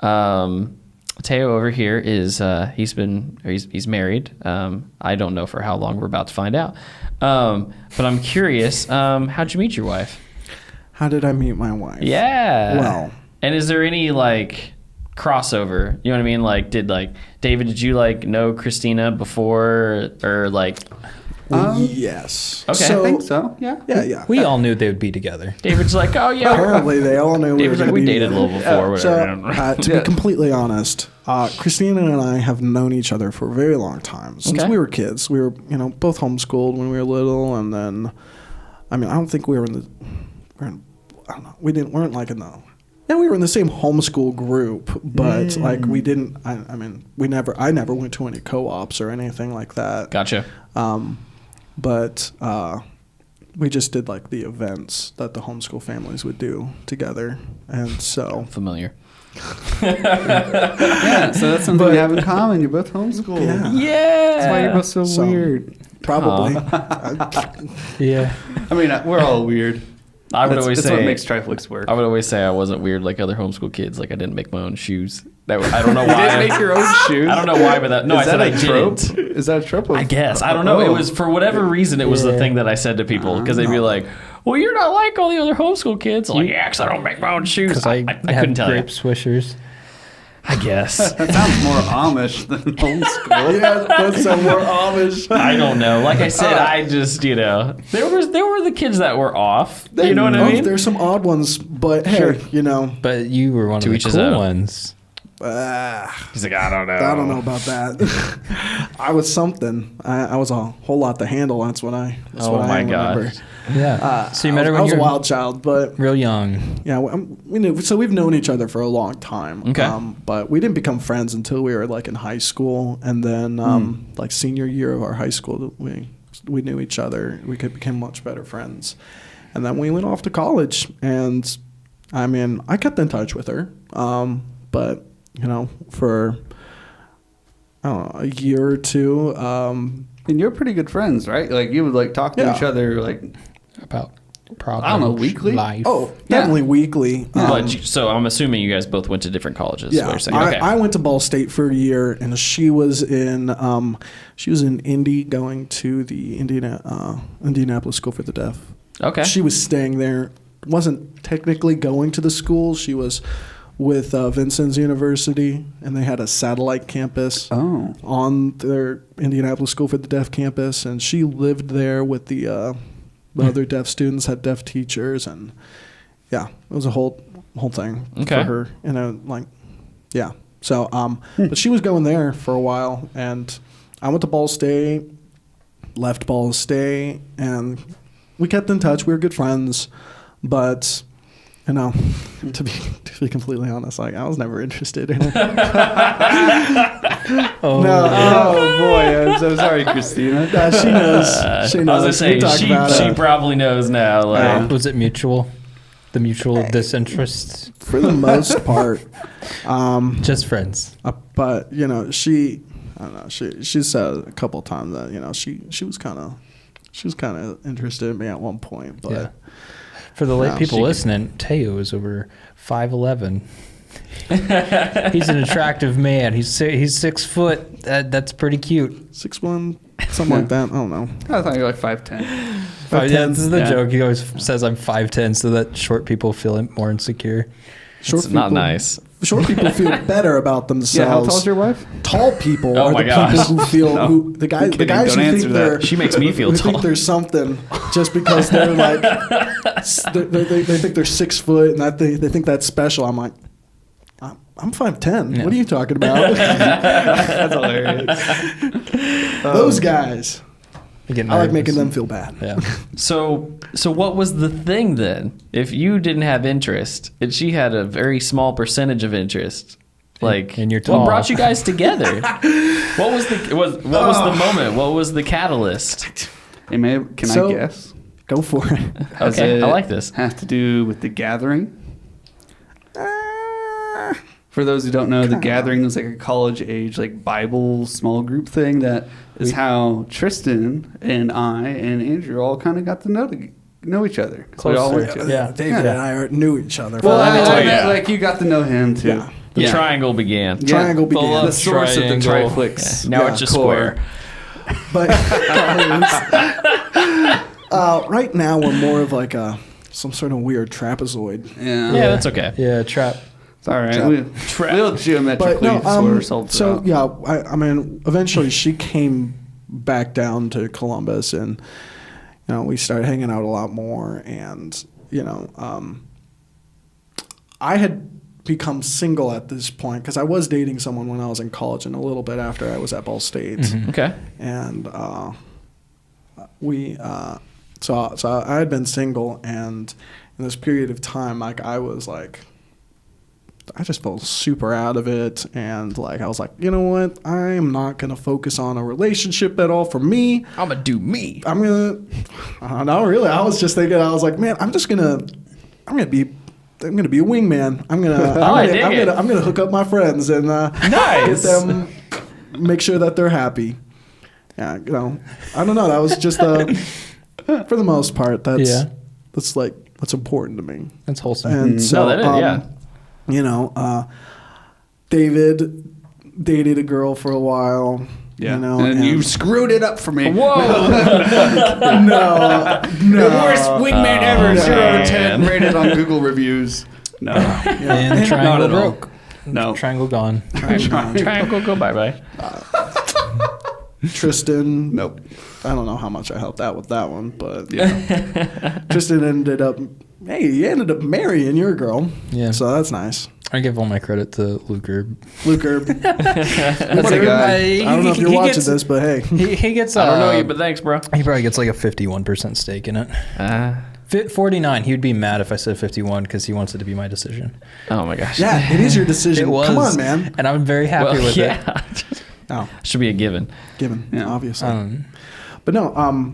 Teo over here is he's married. I don't know for how long. We're about to find out. But I'm curious. How'd you meet your wife? How did I meet my wife? Yeah. Well. And is there any like crossover? You know what I mean? Like, David? Did you like know Christina before, or like? Yes. Okay. So, I think so. Yeah. Yeah. we all knew they would be together. David's like, oh yeah. Apparently, they all knew David's like, we dated a little before. So, Whatever. to be completely honest, Christina and I have known each other for a very long time. Since Okay. we were kids. We were, both homeschooled when we were little, and then, I don't think we were I don't know. We weren't like in the. Yeah, we were in the same homeschool group, but like we didn't. I never went to any co-ops or anything like that. Gotcha. But we just did like the events that the homeschool families would do together, and so Familiar. Yeah. So that's something you have in common. You're both homeschooled. yeah, Yeah. That's why you're both so, So- weird. probably. Yeah. I mean, we're all weird. I would always that's say what makes Triflix work. I would always say I wasn't weird like other homeschool kids. Like I didn't make my own shoes. I don't know why. You didn't make your own shoes. I don't know why, but that. No, Is I said that I a trope? didn't. Is that a trope? I guess I don't know. It was for whatever reason. It was the thing that I said to people because they'd be like, "Well, you're not like all the other homeschool kids." I'm like, yeah, because I don't make my own shoes. Because I have couldn't tell grape you. swishers. I guess. That sounds more Amish than homeschool. Yeah, that's some more Amish. I don't know. Like I said, I just there were the kids that were off. You know what I mean? There's some odd ones, but hey, Sure. But you were one To of the each his cool own. ones. He's like, I don't know. I don't know about that. I was something. I was a whole lot to handle. That's what I. That's Oh what my I remember. gosh. Yeah. So you met her I when was you a were wild child, but real young. yeah, we knew. So we've known each other for a long time. Okay. But we didn't become friends until we were like in high school, and then like senior year of our high school, we knew each other. We became much better friends, and then we went off to college. And I kept in touch with her, but for I don't know, a year or two. And you're pretty good friends, right? Like you would like talk to Yeah. each other, like About probably I don't know, weekly? life. Oh, definitely weekly. So I'm assuming you guys both went to different colleges. is what Yeah, you're saying. Okay. I went to Ball State for a year, and she was in Indy, going to the Indianapolis School for the Deaf. Okay. She was staying there. Wasn't technically going to the school. She was with Vincennes University, and they had a satellite campus on their Indianapolis School for the Deaf campus, and she lived there with the other deaf students, had deaf teachers, and yeah, it was a whole thing Okay. for her. Yeah. So, but she was going there for a while, and I went to Ball State, left Ball State, and we kept in touch. We were good friends, but to be completely honest, like I was never interested in it. Oh, oh boy, I'm so sorry, Christina. Yeah, she knows. She I was knows. gonna We say talked about she it. probably knows now. Like, was it mutual? The mutual disinterest? For the most part. Just friends. But she, I don't know. She said a couple of times that she was kind of interested in me at one point, but. Yeah. For the late No, people she- listening, Teo is over 5'11". He's an attractive man. He's 6 foot. That's pretty cute. 6'1", something like that. I don't know. I thought you were like 5'10". Yeah, this is the Yeah. joke. He always says I'm 5'10", so that short people feel more insecure. Short it's not people- nice. Short people feel better about themselves. Yeah, how tall's your wife? Tall people Oh are my the gosh. people who feel No. the guys kidding. who Don't answer think that. they're She makes me feel who tall. think there's something just because they're like they think they're 6 foot and that they think that's special. I'm like, I'm 5'10". What are you talking about? That's hilarious. Those guys. I get I like nervous. making them feel bad. Yeah. So what was the thing then? If you didn't have interest and she had a very small percentage of interest, like And you're what tall. brought you guys together? What was the moment? What was the catalyst? Hey, can So- I guess? Go for it. Does Okay, I it like this. Have to do with the Gathering. For those who don't know, the Gathering was like a college age like Bible small group thing. That is how Tristan and I and Andrew all kind of got to know each other. 'Cause we all went Closer. to. Yeah. David and I knew each other. Well, for a long I time. meant like you got to know him too. Yeah. The Yeah. triangle began. Yeah. Triangle The began. love The source of the triangle. triflex. Now Yeah, it's just core. square. But right now we're more of like some sort of weird trapezoid. Yeah. Yeah, that's okay. Yeah, trap. It's all right. Trap. We'll But geometrically no, sort ourselves so out. yeah, I mean, eventually she came back down to Columbus, and we started hanging out a lot more, and I had become single at this point because I was dating someone when I was in college and a little bit after I was at Ball State, Okay. and so I had been single, and in this period of time, like I was like, I just felt super out of it, and like I was like, you know what? I am not gonna focus on a relationship at all. For me, I'm gonna do me. I'm gonna. Not really. I was just thinking. I was like, man, I'm gonna be a wingman. I'm gonna hook up my friends and Nice. get them, make sure that they're happy. Yeah, I don't know. That was just for the most part. That's important to me. That's wholesome. And so, No, that is, yeah. David dated a girl for a while. Yeah. And you screwed it up for me. Whoa! no. The worst wingman ever. Oh, 0 out of 10 man. rated on Google reviews. No. And the triangle Not at all. broke. No. Triangle gone. Triangle, go bye. Tristan. Nope. I don't know how much I helped out with that one, but Yeah. Tristan ended up marrying your girl. Yeah. So that's nice. I give all my credit to Luke Herb. Luke Herb. That's What a guy. I don't know if you're watching this, but hey. He gets. I don't know you, but thanks, bro. he probably gets like a 51% stake in it. 49. He would be mad if I said 51 because he wants it to be my decision. Oh my gosh. Yeah, it is your decision. It was. Come on, man. And I'm very happy with it. yeah. Oh, Should be a given. given, Yeah. obviously. But no,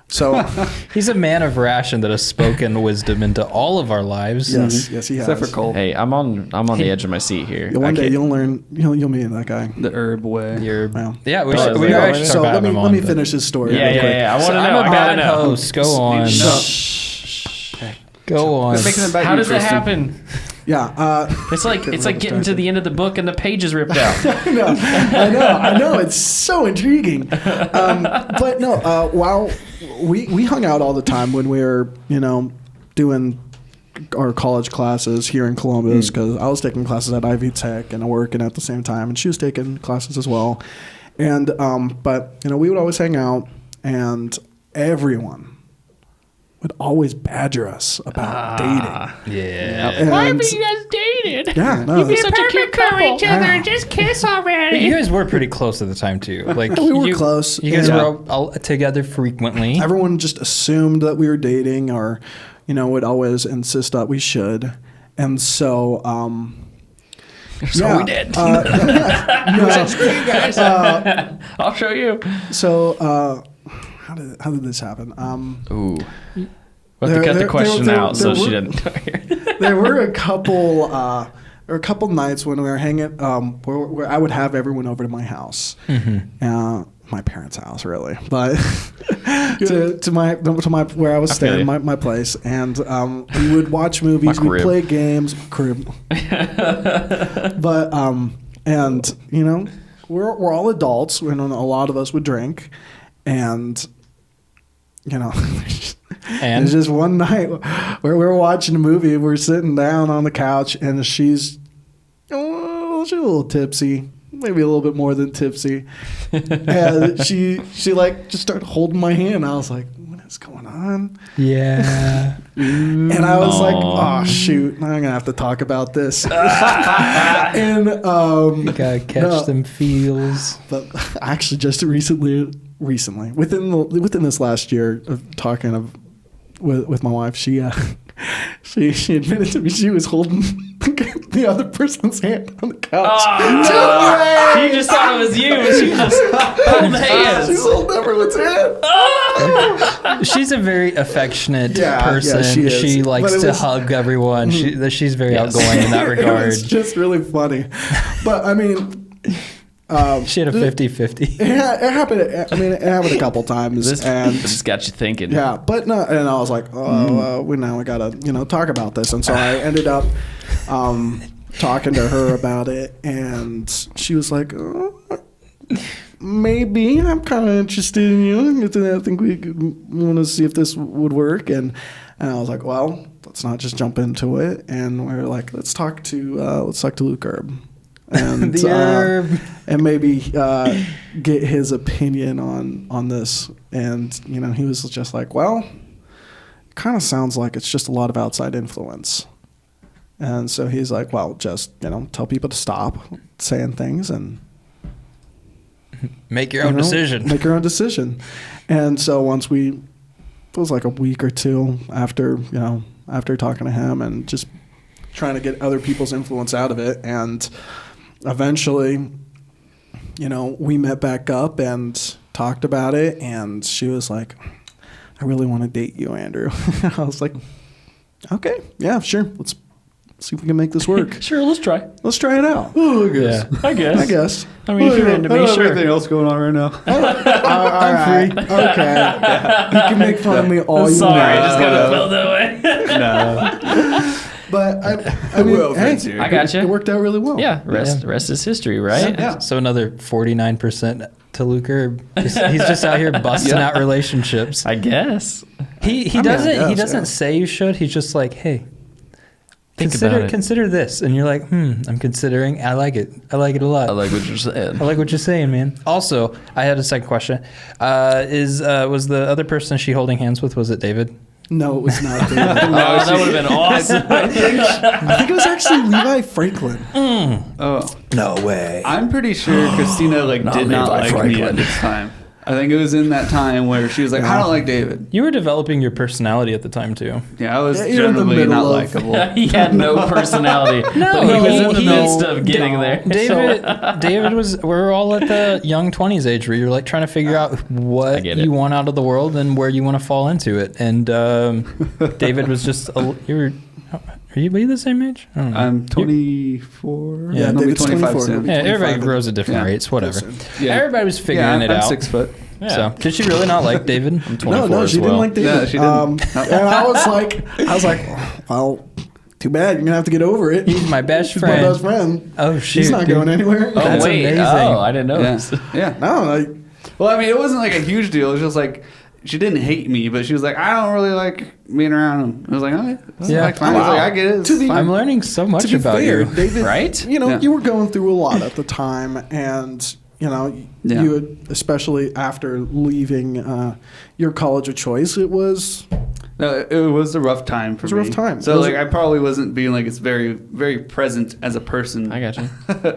so He's a man of ration that has spoken wisdom into all of our lives. yes, he has. Except for Cole. Hey, I'm on the edge of my seat here. Yeah, one I day can't- you'll learn. You'll meet that guy. The herb way. You're, Wow. yeah, we Oh, should. is We that actually right? start So let batting me him let me on, but- finish his story. Yeah, real yeah, quick. yeah. I want to know. I'm I a gotta bad know. host. Go on. Go on. Quit making it about How you, does that Tristan. happen? Yeah, It's like getting to the end of the book and the page is ripped out. I know. It's so intriguing. But no, while we hung out all the time when we were, doing our college classes here in Columbus, because I was taking classes at Ivy Tech and working at the same time, and she was taking classes as well. And but we would always hang out, and everyone would always badger us about dating. Yeah. And, guys dated? yeah, no, You'd be such a cute couple. Yeah. Just kiss already. You guys were pretty close at the time too. Like we were you, close. You guys Yeah. were all together frequently. Everyone just assumed that we were dating, or would always insist that we should. And so So we did. I'll show you. So how did this happen? Ooh. We'll have to cut the question out so she didn't. There were a couple nights when we were hanging where I would have everyone over to my house. My parents' house, really, but to my where I was feel staying, you. my place, and we would watch movies, My we'd crib. play games, crib. But and we're all adults, and a lot of us would drink, and And there's just one night where we're watching a movie, we're sitting down on the couch, and she's a little tipsy. Maybe a little bit more than tipsy. And she like just started holding my hand. I was like, what is going on? yeah. And I was like, oh shoot, I'm gonna have to talk about this. And Gotta catch them feels. but actually, just recently, within this last year of talking with my wife, she admitted to me she was holding the other person's hand on the couch. You just thought it was you, but she just held hands. She's holding everyone's hand. She's a very affectionate Yeah, person. she is. She But likes it to was- hug everyone. She's very Yes. outgoing in that It regard. was just really funny. But I mean, She had a 50-50. it happened. It happened a couple times, This and just got you thinking. yeah, but no. And I was like, we gotta talk about this. And so I ended up talking to her about it, and she was like, maybe I'm kind of interested in you. I think we want to see if this would work. And I was like, well, let's not just jump into it. And we were like, let's talk to Luke Herb. And The herb. and maybe get his opinion on this. And he was just like, well, it kind of sounds like it's just a lot of outside influence. And so he's like, well, just tell people to stop saying things and Make your own decision. Make your own decision. And so once it was like a week or two after talking to him and just trying to get other people's influence out of it, and eventually, we met back up and talked about it, and she was like, I really want to date you, Andrew. I was like, okay, yeah, sure. Let's see if we can make this work. Sure, let's try. Let's try it out. Yeah. I guess. I guess. I mean, if you're into I me, don't have sure. anything else going on right now. All right. Okay. You can make fun of me all you Sorry, want. I just kind of felt that way. No. But I mean, Will hey, Vince here. I got you. it worked out really well. Yeah, rest is history, right? Yeah. So another 49% to Luke Herb. He's just out here busting out relationships. I guess. He I doesn't guess, yeah. say you should. He's just like, hey, Think about it. consider this, and you're like, I'm considering. I like it a lot. I like what you're saying. I like what you're saying, man. Also, I had a second question. Was the other person she holding hands with, was it David? No, it was not. David. Oh, that would have been awesome. I think it was actually Levi Franklin. Oh, No way. I'm pretty sure Christina did not Levi like me Franklin. at this time. I think it was in that time where she was like, I don't like David. You were developing your personality at the time too. Yeah, I was Yeah, you're in the generally middle not of- likable. He had no personality. but he was in the midst of getting there. David was. We're all at the young 20s age where you're like trying to figure out I what get it. you want out of the world and where you want to fall into it. And David was just. Are you the same age? I don't know. I'm 24. Yeah, I'll be David's 25 24. soon. Yeah, everybody 25. grows at different Yeah. rates. Whatever. Yeah. Everybody was figuring it I'm out. 6 foot. Yeah. So did she really not like David? I'm 24 No, as she well. didn't like David. No, she didn't. And I was like, well, too bad. You're gonna have to get over it. He's my best He's my friend. best friend. Oh shit! He's not dude. going anywhere. Oh, That's wait. amazing. Oh, I didn't know Yeah. this. Yeah. No, Well, I mean, it wasn't like a huge deal. It was just like she didn't hate me, but she was like, I don't really like being around him. I was like, okay, that's Yeah. fine. I was like, I get it. It's To be- fine. I'm learning so much to be about fair, you. David, Right? Yeah. you were going through a lot at the time, and Yeah. you had, especially after leaving your college of choice, it was No, it was a rough time for me. was a rough time. So It was like, I probably wasn't being like it's very, very present as a person I got you.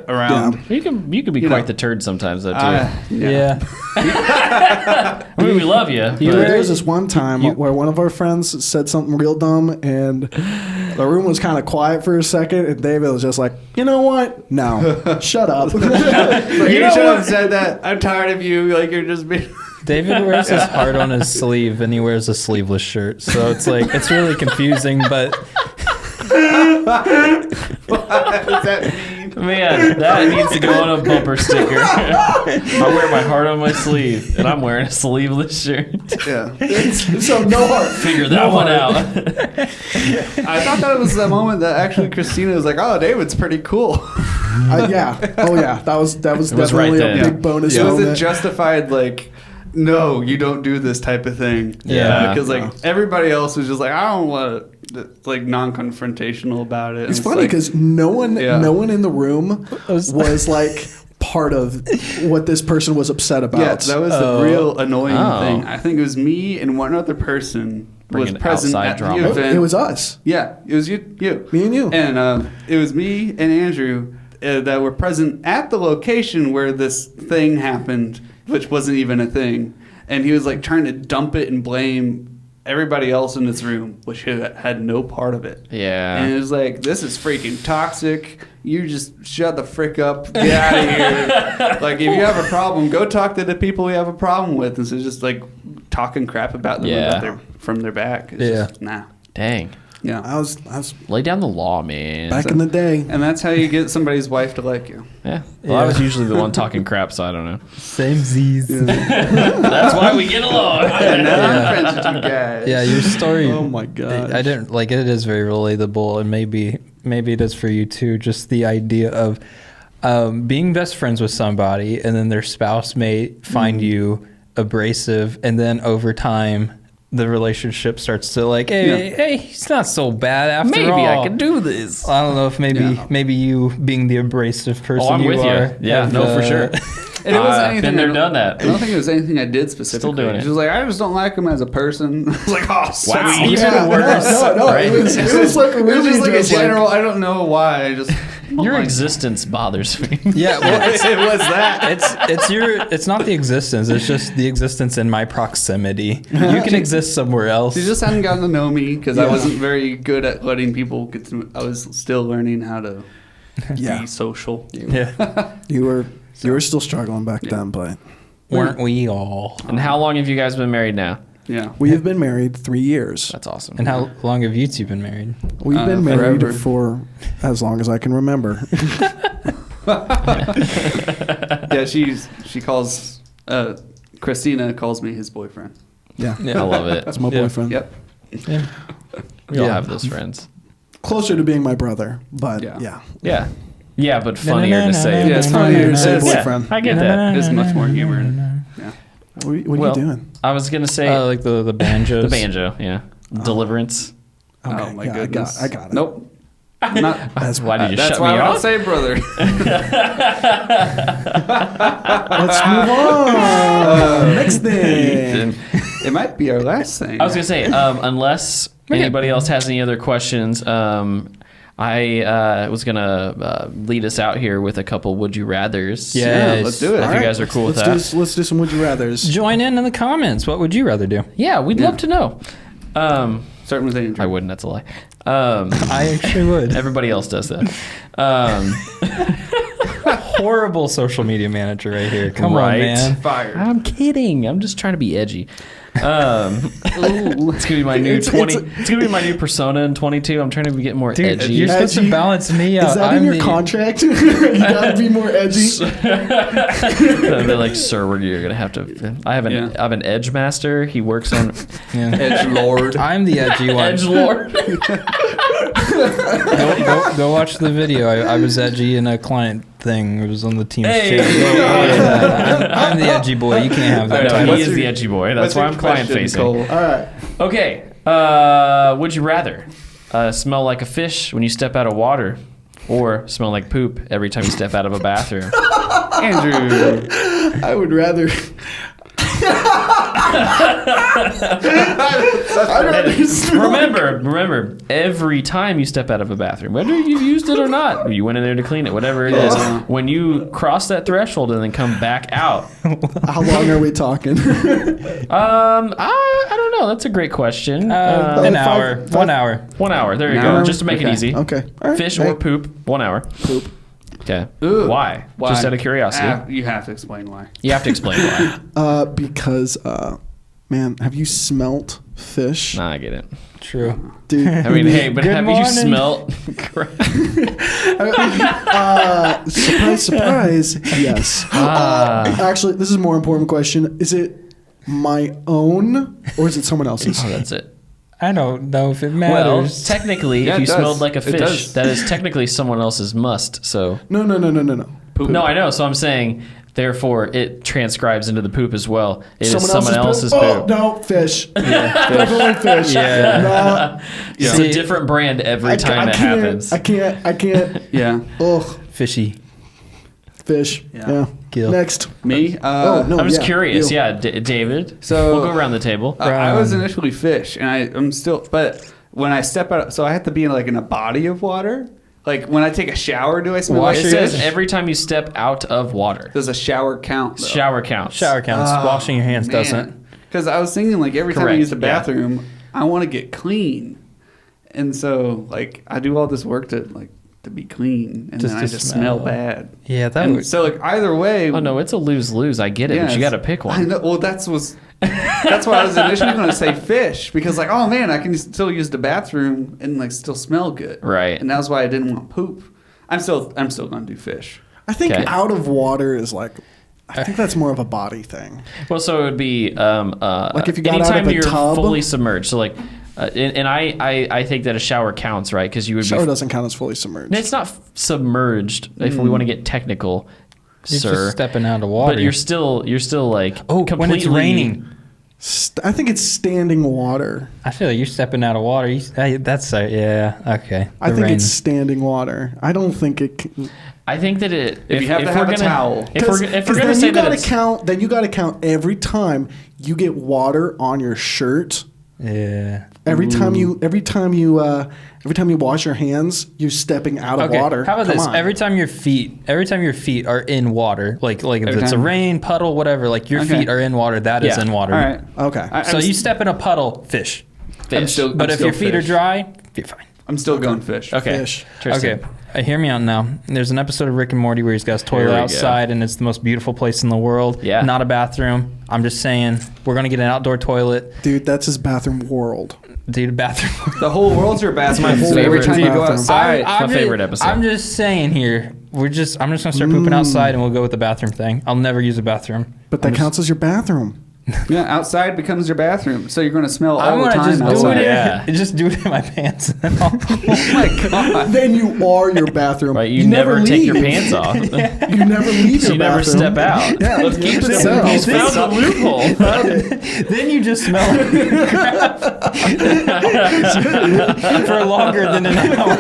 around. You can be You quite know. the turd sometimes though too. Yeah. I mean, we love you. You but- were- there was this one time where one of our friends said something real dumb, and the room was kind of quiet for a second, and David was just like, you know what? No, shut up. Like, you know should what? have said that. I'm tired of you. Like you're just being. David wears his heart on his sleeve, and he wears a sleeveless shirt. So it's like it's really confusing. But What does that mean? Man, that needs to go on a bumper sticker. I wear my heart on my sleeve, and I'm wearing a sleeveless shirt. Yeah. So no heart. Figure that one out. I thought that was the moment that actually Christina was like, "Oh, David's pretty cool." Yeah. Oh yeah. That was was definitely right a then. big bonus It wasn't moment. justified like, no, you don't do this type of thing. Yeah. because like everybody else was just like, I don't want to, like non-confrontational about it. It's And funny like, because no one Yeah. in the room was like part of what this person was upset about. Yeah, that was the real annoying Oh. thing. I think it was me and one other person Bringing was present outside at drama. the event. It was us. Yeah, it was you. Me and you. And it was me and Andrew that were present at the location where this thing happened, which wasn't even a thing. And he was like trying to dump it and blame everybody else in this room, which had no part of it. Yeah. And it was like, this is freaking toxic. You just shut the frick up. Get out of here. Like, if you have a problem, go talk to the people you have a problem with instead of just like talking crap about them Yeah. from their back. It's Yeah. just, nah. Dang. Yeah. I was Lay down the law, man. back in the day. And that's how you get somebody's wife to like you. Yeah. Well, I was usually the one talking crap, so I don't know. Same Z's. That's why we get along. And now I'm friends with you guys. Yeah, your story. Oh my god! I didn't like it. Is very relatable, and maybe it is for you too. Just the idea of being best friends with somebody, and then their spouse may find you abrasive, and then over time, the relationship starts to like, hey, he's not so bad after Maybe all. I can do this. I don't know if maybe you being the abrasive person Oh, I'm with you. are. Yeah, have, no, for sure. And it wasn't I've anything been there, I- done that. I don't think it was anything I did specifically. Still doing it. It was like, I just don't like him as a person. I was like, oh, sweet. Wow. Yeah, no, Right? it was like It was really just like a just like- general, I don't know why. I just Your like, existence bothers me. Yeah, well, it was that. it's not the existence. It's just the existence in my proximity. You can exist somewhere else. You just hadn't gotten to know me because I Yeah. wasn't very good at letting people get to. I was still learning how to Yeah. be social. Yeah. You were still struggling back then, but Weren't we all? And how long have you guys been married now? Yeah. we have been married 3 years. That's awesome. And how long have you two been married? We've been married forever. for as long as I can remember. Yeah, she calls Christina calls me his boyfriend. Yeah, I love it. that's my Yeah. boyfriend. Yep. Yeah. We all have those friends. Closer to being my brother, but Yeah. yeah. Yeah. Yeah, but funnier to say. Yeah, it's funnier to say Yeah. boyfriend. I get that. There's much more humor in it. Yeah. What Well, are you doing? I was going to say Like the banjos. the banjo, yeah. Deliverance. Okay, Oh my yeah, goodness. I got it. Nope. Not. That's Why did you That's shut why me I don't off? say brother. Let's move on. Next thing. It might be our last thing. I was going to say, unless anybody else has any other questions, I was going to lead us out here with a couple would you rathers. Yeah. Yeah, let's do it. If you guys are cool with that. Let's do some would you rather's. Join in the comments. What would you rather do? Yeah, we'd love to know. Starting with Andrew. I wouldn't, that's a lie. I actually would. Everybody else does that. Horrible social media manager right here. Come Right. on, man. Fired. I'm kidding. I'm just trying to be edgy. It's gonna be my new It's- 20. It's gonna be my new persona in 22. I'm trying to get more Dude, edgy. you're supposed to Edgy. balance me out. Is that in your contract? You gotta be more edgy. They're like, sir, you're gonna have to. I have an edge master. He works on Yeah. Edge Lord. I'm the edgy one. edge lord. Go watch the video. I was edgy in a client thing. It was on the team's Hey. channel. I'm the edgy boy. You can't have that No, title. he is the edgy boy. That's why I'm client facing. All right. Okay. Would you rather smell like a fish when you step out of water, or smell like poop every time you step out of a bathroom? Andrew. I would rather. I'd rather smell Remember, every time you step out of a bathroom, whether you've used it or not, you went in there to clean it, whatever it is, when you cross that threshold and then come back out, How long are we talking? I don't know. That's a great question. An hour. 1 hour. 1 hour. There you An go. hour? Just to make it Okay. easy. Okay. All right. Fish Hey, or poop, 1 hour. poop. Okay. Ooh. Why? Just out of curiosity. You have to explain why. You have to explain why. Because, man, have you smelt fish? Nah, I get it. True. Dude, I mean, hey, but Good have morning. you smelt? surprise, surprise. Yes. Actually, this is a more important question. Is it my own or is it someone else's? Oh, that's it. I don't know if it Well, matters. technically, Yeah, if you it does. smelled like a It fish, does. that is technically someone else's must. So No. no, I know. So I'm saying, therefore, it transcribes into the poop as well. It is Someone someone else's poop? poop. Oh, no, fish. Definitely fish. Yeah. No, It's See, a different brand every time it happens. I can't. Yeah. Ugh. Fishy. Fish. Yeah. Yeah. Gil. Next. Me? Oh, no. I'm just yeah, curious. you. Yeah, David. So- we'll go around the table. I was initially fish, and I'm still. But when I step out, so I have to be in a body of water. Like when I take a shower, do I smell Wash like It your- says every time you step out of water. Does a shower count? Though? Shower counts. Shower counts. Washing your hands doesn't. Because I was thinking every time I Correct, use the yeah. bathroom, I want to get clean, and so I do all this work to be clean, and Just then I to just smell. smell bad. Yeah, that And would. so either way. Oh no, it's a lose-lose. I get it, but you got to pick I one. know. Well, that's why I was initially going to say fish because oh man, I can still use the bathroom and still smell good. Right. And that's why I didn't want poop. I'm still going to do fish. I think Okay. out of water is I think that's more of a body thing. Well, so it would be if you got out anytime of a you're tub? fully submerged. So and I think that a shower counts, right? Because you would Shower be. doesn't count as fully submerged. It's not submerged if we want to get technical, You're sir. just stepping out of water. But you're still completely when it's raining. I think it's standing water. I feel like you're stepping out of water. That's okay. I The think rain. it's standing water. I don't think it. I think that if you have to we're have a gonna, towel. if we're gonna then say you that gotta it's, count. Then you got to count every time you get water on your shirt. Yeah. Every time you wash your hands, you're stepping out of Okay. water. How about Come this? on. Every time your feet are in water, like if Every it's a time? rain puddle, whatever, like your Okay. feet are in water. That is Yeah. in water. All right. Okay. So you step in a puddle, fish. fish. But if your feet are dry, you're fine. I'm still going fish. Okay. Fish. Tristan. Okay, hear me out now. There's an episode of Rick and Morty where he's got his Here toilet we go. outside, and it's the most beautiful place in the world. Yeah. Not a bathroom. I'm just saying, we're gonna get an outdoor toilet, Dude, that's his bathroom world. dude. A bathroom. The whole world's your bathroom. my So every favorite time you go bathroom. outside, my favorite episode. I'm just saying here. I'm just gonna start pooping outside, and we'll go with the bathroom thing. I'll never use a bathroom. But that counts as your bathroom. yeah, outside becomes your bathroom. So you're going to smell all I'm the gonna time just do outside. it. Yeah. Just do it in my pants. And I'll- Oh my god. Then you are your bathroom. Right, you never take your leave. pants off. You never leave your You never bathroom. step out. Yeah, Let's you keep never it step out. He's found the loophole. then you just smell it for longer than an hour.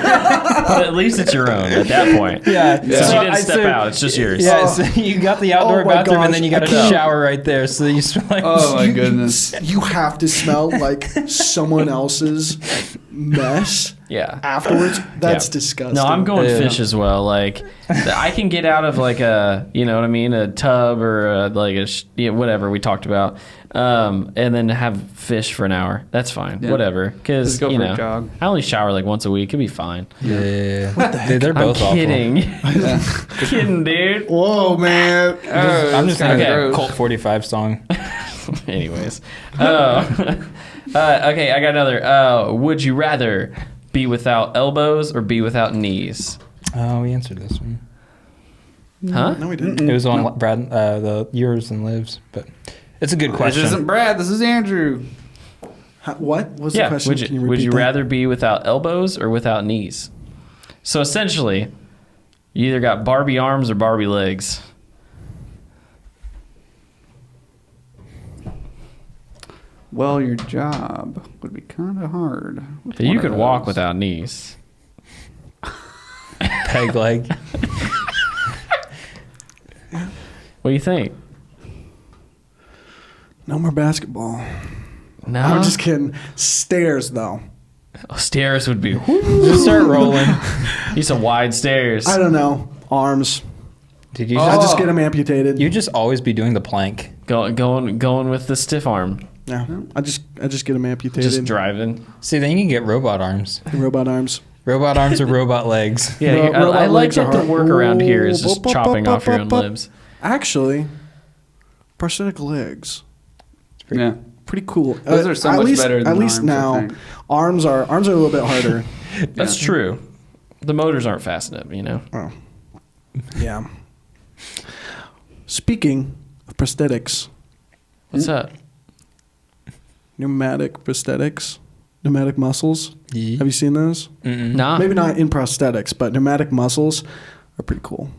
But at least it's your own at that point. Yeah. Since So you didn't I- step so- out, it's just yours. Yeah, so you got the outdoor Oh my bathroom, and then gosh, you got I a can't- shower right there, so you smell like. Oh my goodness. You have to smell like someone else's mess Yeah. afterwards. That's Yeah. disgusting. No, I'm going Yeah. fish as well. Like, I can get out of like a, you know what I mean, a tub or whatever we talked about, and then have fish for an hour. That's fine, Yeah. whatever. Because Just go you for a know, jog. I only shower like once a week. It'd be fine. Yeah. They're I'm both awful. kidding. Kidding, dude. Whoa, man. I'm just kinda thinking gross. Colt 45 song. Anyways, okay, I got another. Would you rather be without elbows or be without knees? Oh, we answered this one. Huh? No, we didn't. It was on Brad, the yours and lives, but it's a good This question. isn't Brad. This is Andrew. What was the Yeah. question? Can you Would repeat you that? rather be without elbows or without knees? So essentially, you either got Barbie arms or Barbie legs. Well, your job would be kind of hard. with You one could of walk those. without knees. Peg leg. What do you think? No more basketball. No. I'm just kidding. Stairs, though. Stairs would be. Just start rolling. Need some wide stairs. I don't know. Arms. Did you I just, just get them amputated. you just always be doing the plank? Going with the stiff arm. Yeah. I just get them amputated. Just driving. See, then you can get robot arms. Robot arms. Robot arms or robot legs. Yeah, Ro- I robot like legs that are the hard. work around here is just Boop, boop, chopping boop, off your own boop, boop. limbs. Actually, prosthetic legs. Yeah. Pretty cool. Those are so at much least, better than At least arms, I now, think. arms are a little bit harder. That's true. The motors aren't fast enough, you know. Oh. Yeah. Speaking of prosthetics, What's up? pneumatic prosthetics, pneumatic muscles. Yeah. Have you seen those? Nah. Maybe not in prosthetics, but pneumatic muscles are pretty cool.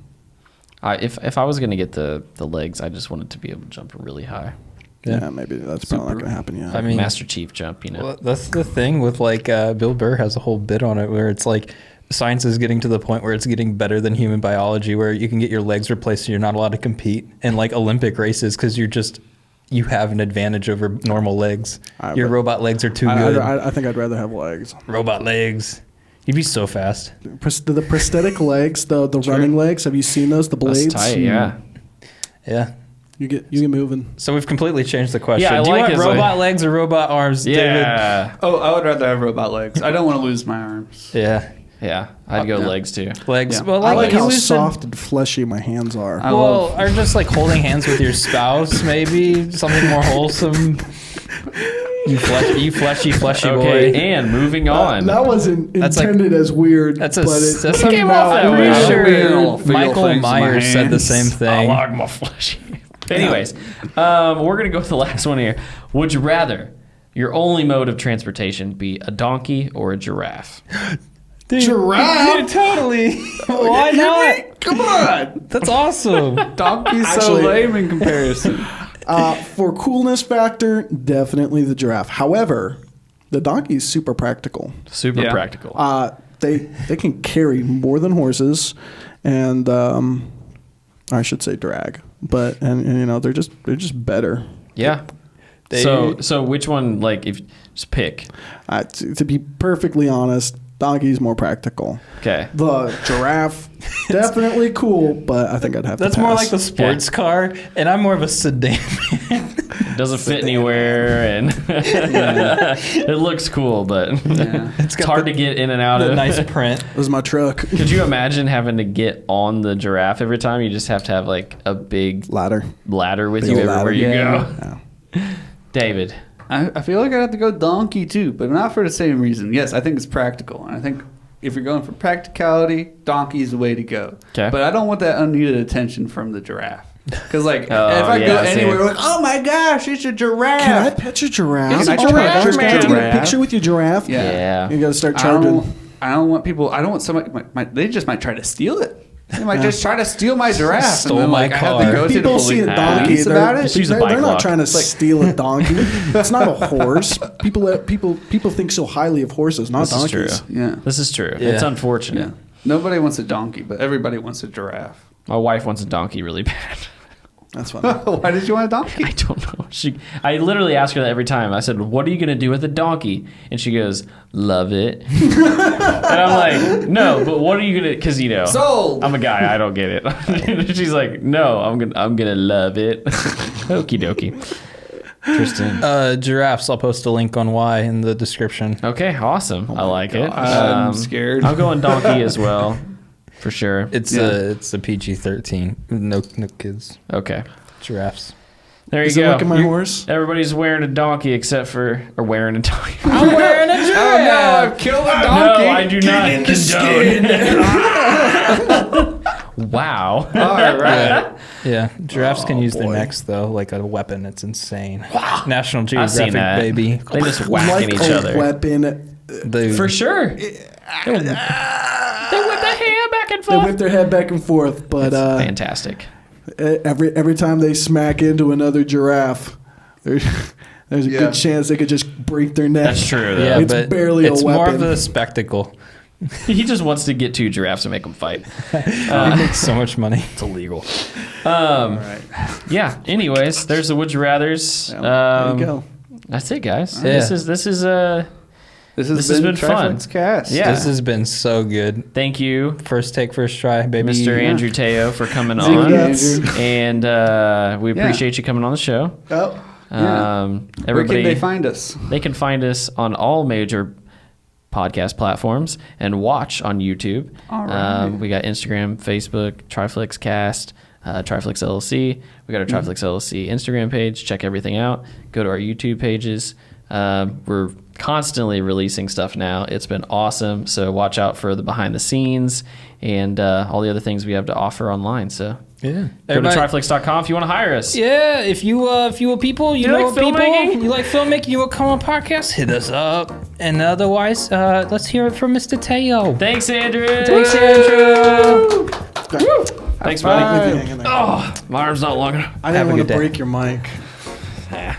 If I was gonna get the legs, I just wanted to be able to jump really high. Yeah, maybe that's probably not going to happen yet. I mean, Master Chief jump, you know. well, that's the thing with like Bill Burr has a whole bit on it where it's like science is getting to the point where it's getting better than human biology, where you can get your legs replaced and you're not allowed to compete in like Olympic races because you have an advantage over normal legs. Your robot legs are too good. I think I'd rather have legs. Robot legs. You'd be so fast. The prosthetic legs, the running legs. Have you seen those? The blades. That's tight, yeah. Yeah. You get moving. So we've completely changed the question. Yeah, I Do you like want his, robot legs or robot arms, David? Yeah. Oh, I would rather have robot legs. I don't want to lose my arms. Yeah. Yeah. I'd go legs too. Legs. Yeah. Well, I like you how lose soft and fleshy my hands are. I Well, love. or just like holding hands with your spouse, maybe something more wholesome. You fleshy Okay, boy. and moving on. That wasn't That's like- intended as weird. That's but it that's came a, off that I'm way. pretty I sure don't feel Michael things in my Myers said the hands. same I thing. like my fleshy. Anyways, we're going to go with the last one here. Would you rather your only mode of transportation be a donkey or a giraffe? Giraffe? Totally. Why not? Come on. That's awesome. Donkey's so Actually- lame in comparison. For coolness factor, definitely the giraffe. However, the donkey is super practical. Super Yeah. practical. They can carry more than horses, and I should say drag. But and you know they're just better. Yeah. So which one, like, if just pick? To be perfectly honest, donkey's more practical. Okay. The giraffe, definitely cool, but I think I'd have That's to pass. more like the sports car, and I'm more of a sedan. It doesn't fit anywhere, and it looks cool, but Yeah. it's hard to get in and out The of. nice print. This is my truck. Could you imagine having to get on the giraffe every time? You just have to have like a big Ladder. ladder with Big you old everywhere ladder. you go. Yeah. David. I feel like I'd have to go donkey too, but not for the same reason. Yes, I think it's practical. And I think if you're going for practicality, donkey is the way to go. 'Kay. But I don't want that unneeded attention from the giraffe. Because, like, Oh, if I yeah, go I see. anywhere, like, oh my gosh, it's a giraffe. Can I pet your giraffe? It's a Oh my giraffe, gosh, man. Can I take a Giraffe. picture with your giraffe? Yeah. You gotta start I charging. don't want people. I don't want somebody. They just might try to steal it. They might just try to steal my giraffe. Stole and then, my like, I have car. to go to the People see a donkey. police They're, about it. Just use a they're, bike they're not lock. trying to steal a donkey. It's not a horse. People think so highly of horses, not This is donkeys. true. Yeah. This is true. Yeah. It's unfortunate. Yeah. Nobody wants a donkey, but everybody wants a giraffe. My wife wants a donkey really bad. That's funny. Why did you want a donkey? I don't know. I literally ask her that every time. I said, "What are you gonna do with a donkey?" And she goes, "Love it." And I'm like, "No, but what are you gonna?" Because Sold. I'm a guy. I don't get it. She's like, "No, I'm gonna love it." Okie dokie. Tristan. Giraffes. I'll post a link on why in the description. Okay, awesome. I like it. I'm scared. I'm going donkey as well, for sure. It's a PG-13. No kids. Okay. Giraffes. There you Is it go. like my horse? Everybody's wearing a donkey except for wearing a donkey. I'm wearing a giraffe. Oh no! I've killed a donkey. No, I do not condone. Wow. All right. Yeah, giraffes can use their boy. necks though, like a weapon. It's insane. National I've seen Geographic, that. baby. They just whacking Like each a other. Dude. weapon. For sure. They whip the hair back and They forth. whip their head back and forth, but Fantastic. every time they smack into another giraffe, there's a Yeah. good chance they could just break their neck. That's true, though. Yeah, It's but barely a it's more of weapon. a spectacle. He just wants to get two giraffes and make them fight. He makes so much money. It's illegal. All right. Yeah. Anyways, there's the would you rather's. There you go. That's it, guys. Yeah. This is This This has been fun. Triflex Cast. Yeah. This has been so good. thank you, First take, first try, baby. Mr. Andrew Teo, for coming Thank on, you, Andrew. and we appreciate you coming on the show. Oh, Yeah. Where Everybody, can they find us? they can find us on all major podcast platforms and watch on YouTube. All right. We got Instagram, Facebook, Triflex Cast, Triflex LLC. We got our Triflex LLC Instagram page. Check everything out. Go to our YouTube pages. We're constantly releasing stuff now. It's been awesome. So watch out for the behind the scenes and all the other things we have to offer online. So Yeah. go to triflex.com if you want to hire us. Yeah, if you a people, you You know like people, filmmaking? you like filmmaking, you want to come on podcast, hit us up. And otherwise, let's hear it from Mr. Teo. Thanks, Andrew. Thanks, Andrew. Thanks, Leave buddy. you hanging there. Oh, my arm's not long enough. I Have didn't a want good to day. break your mic. Yeah.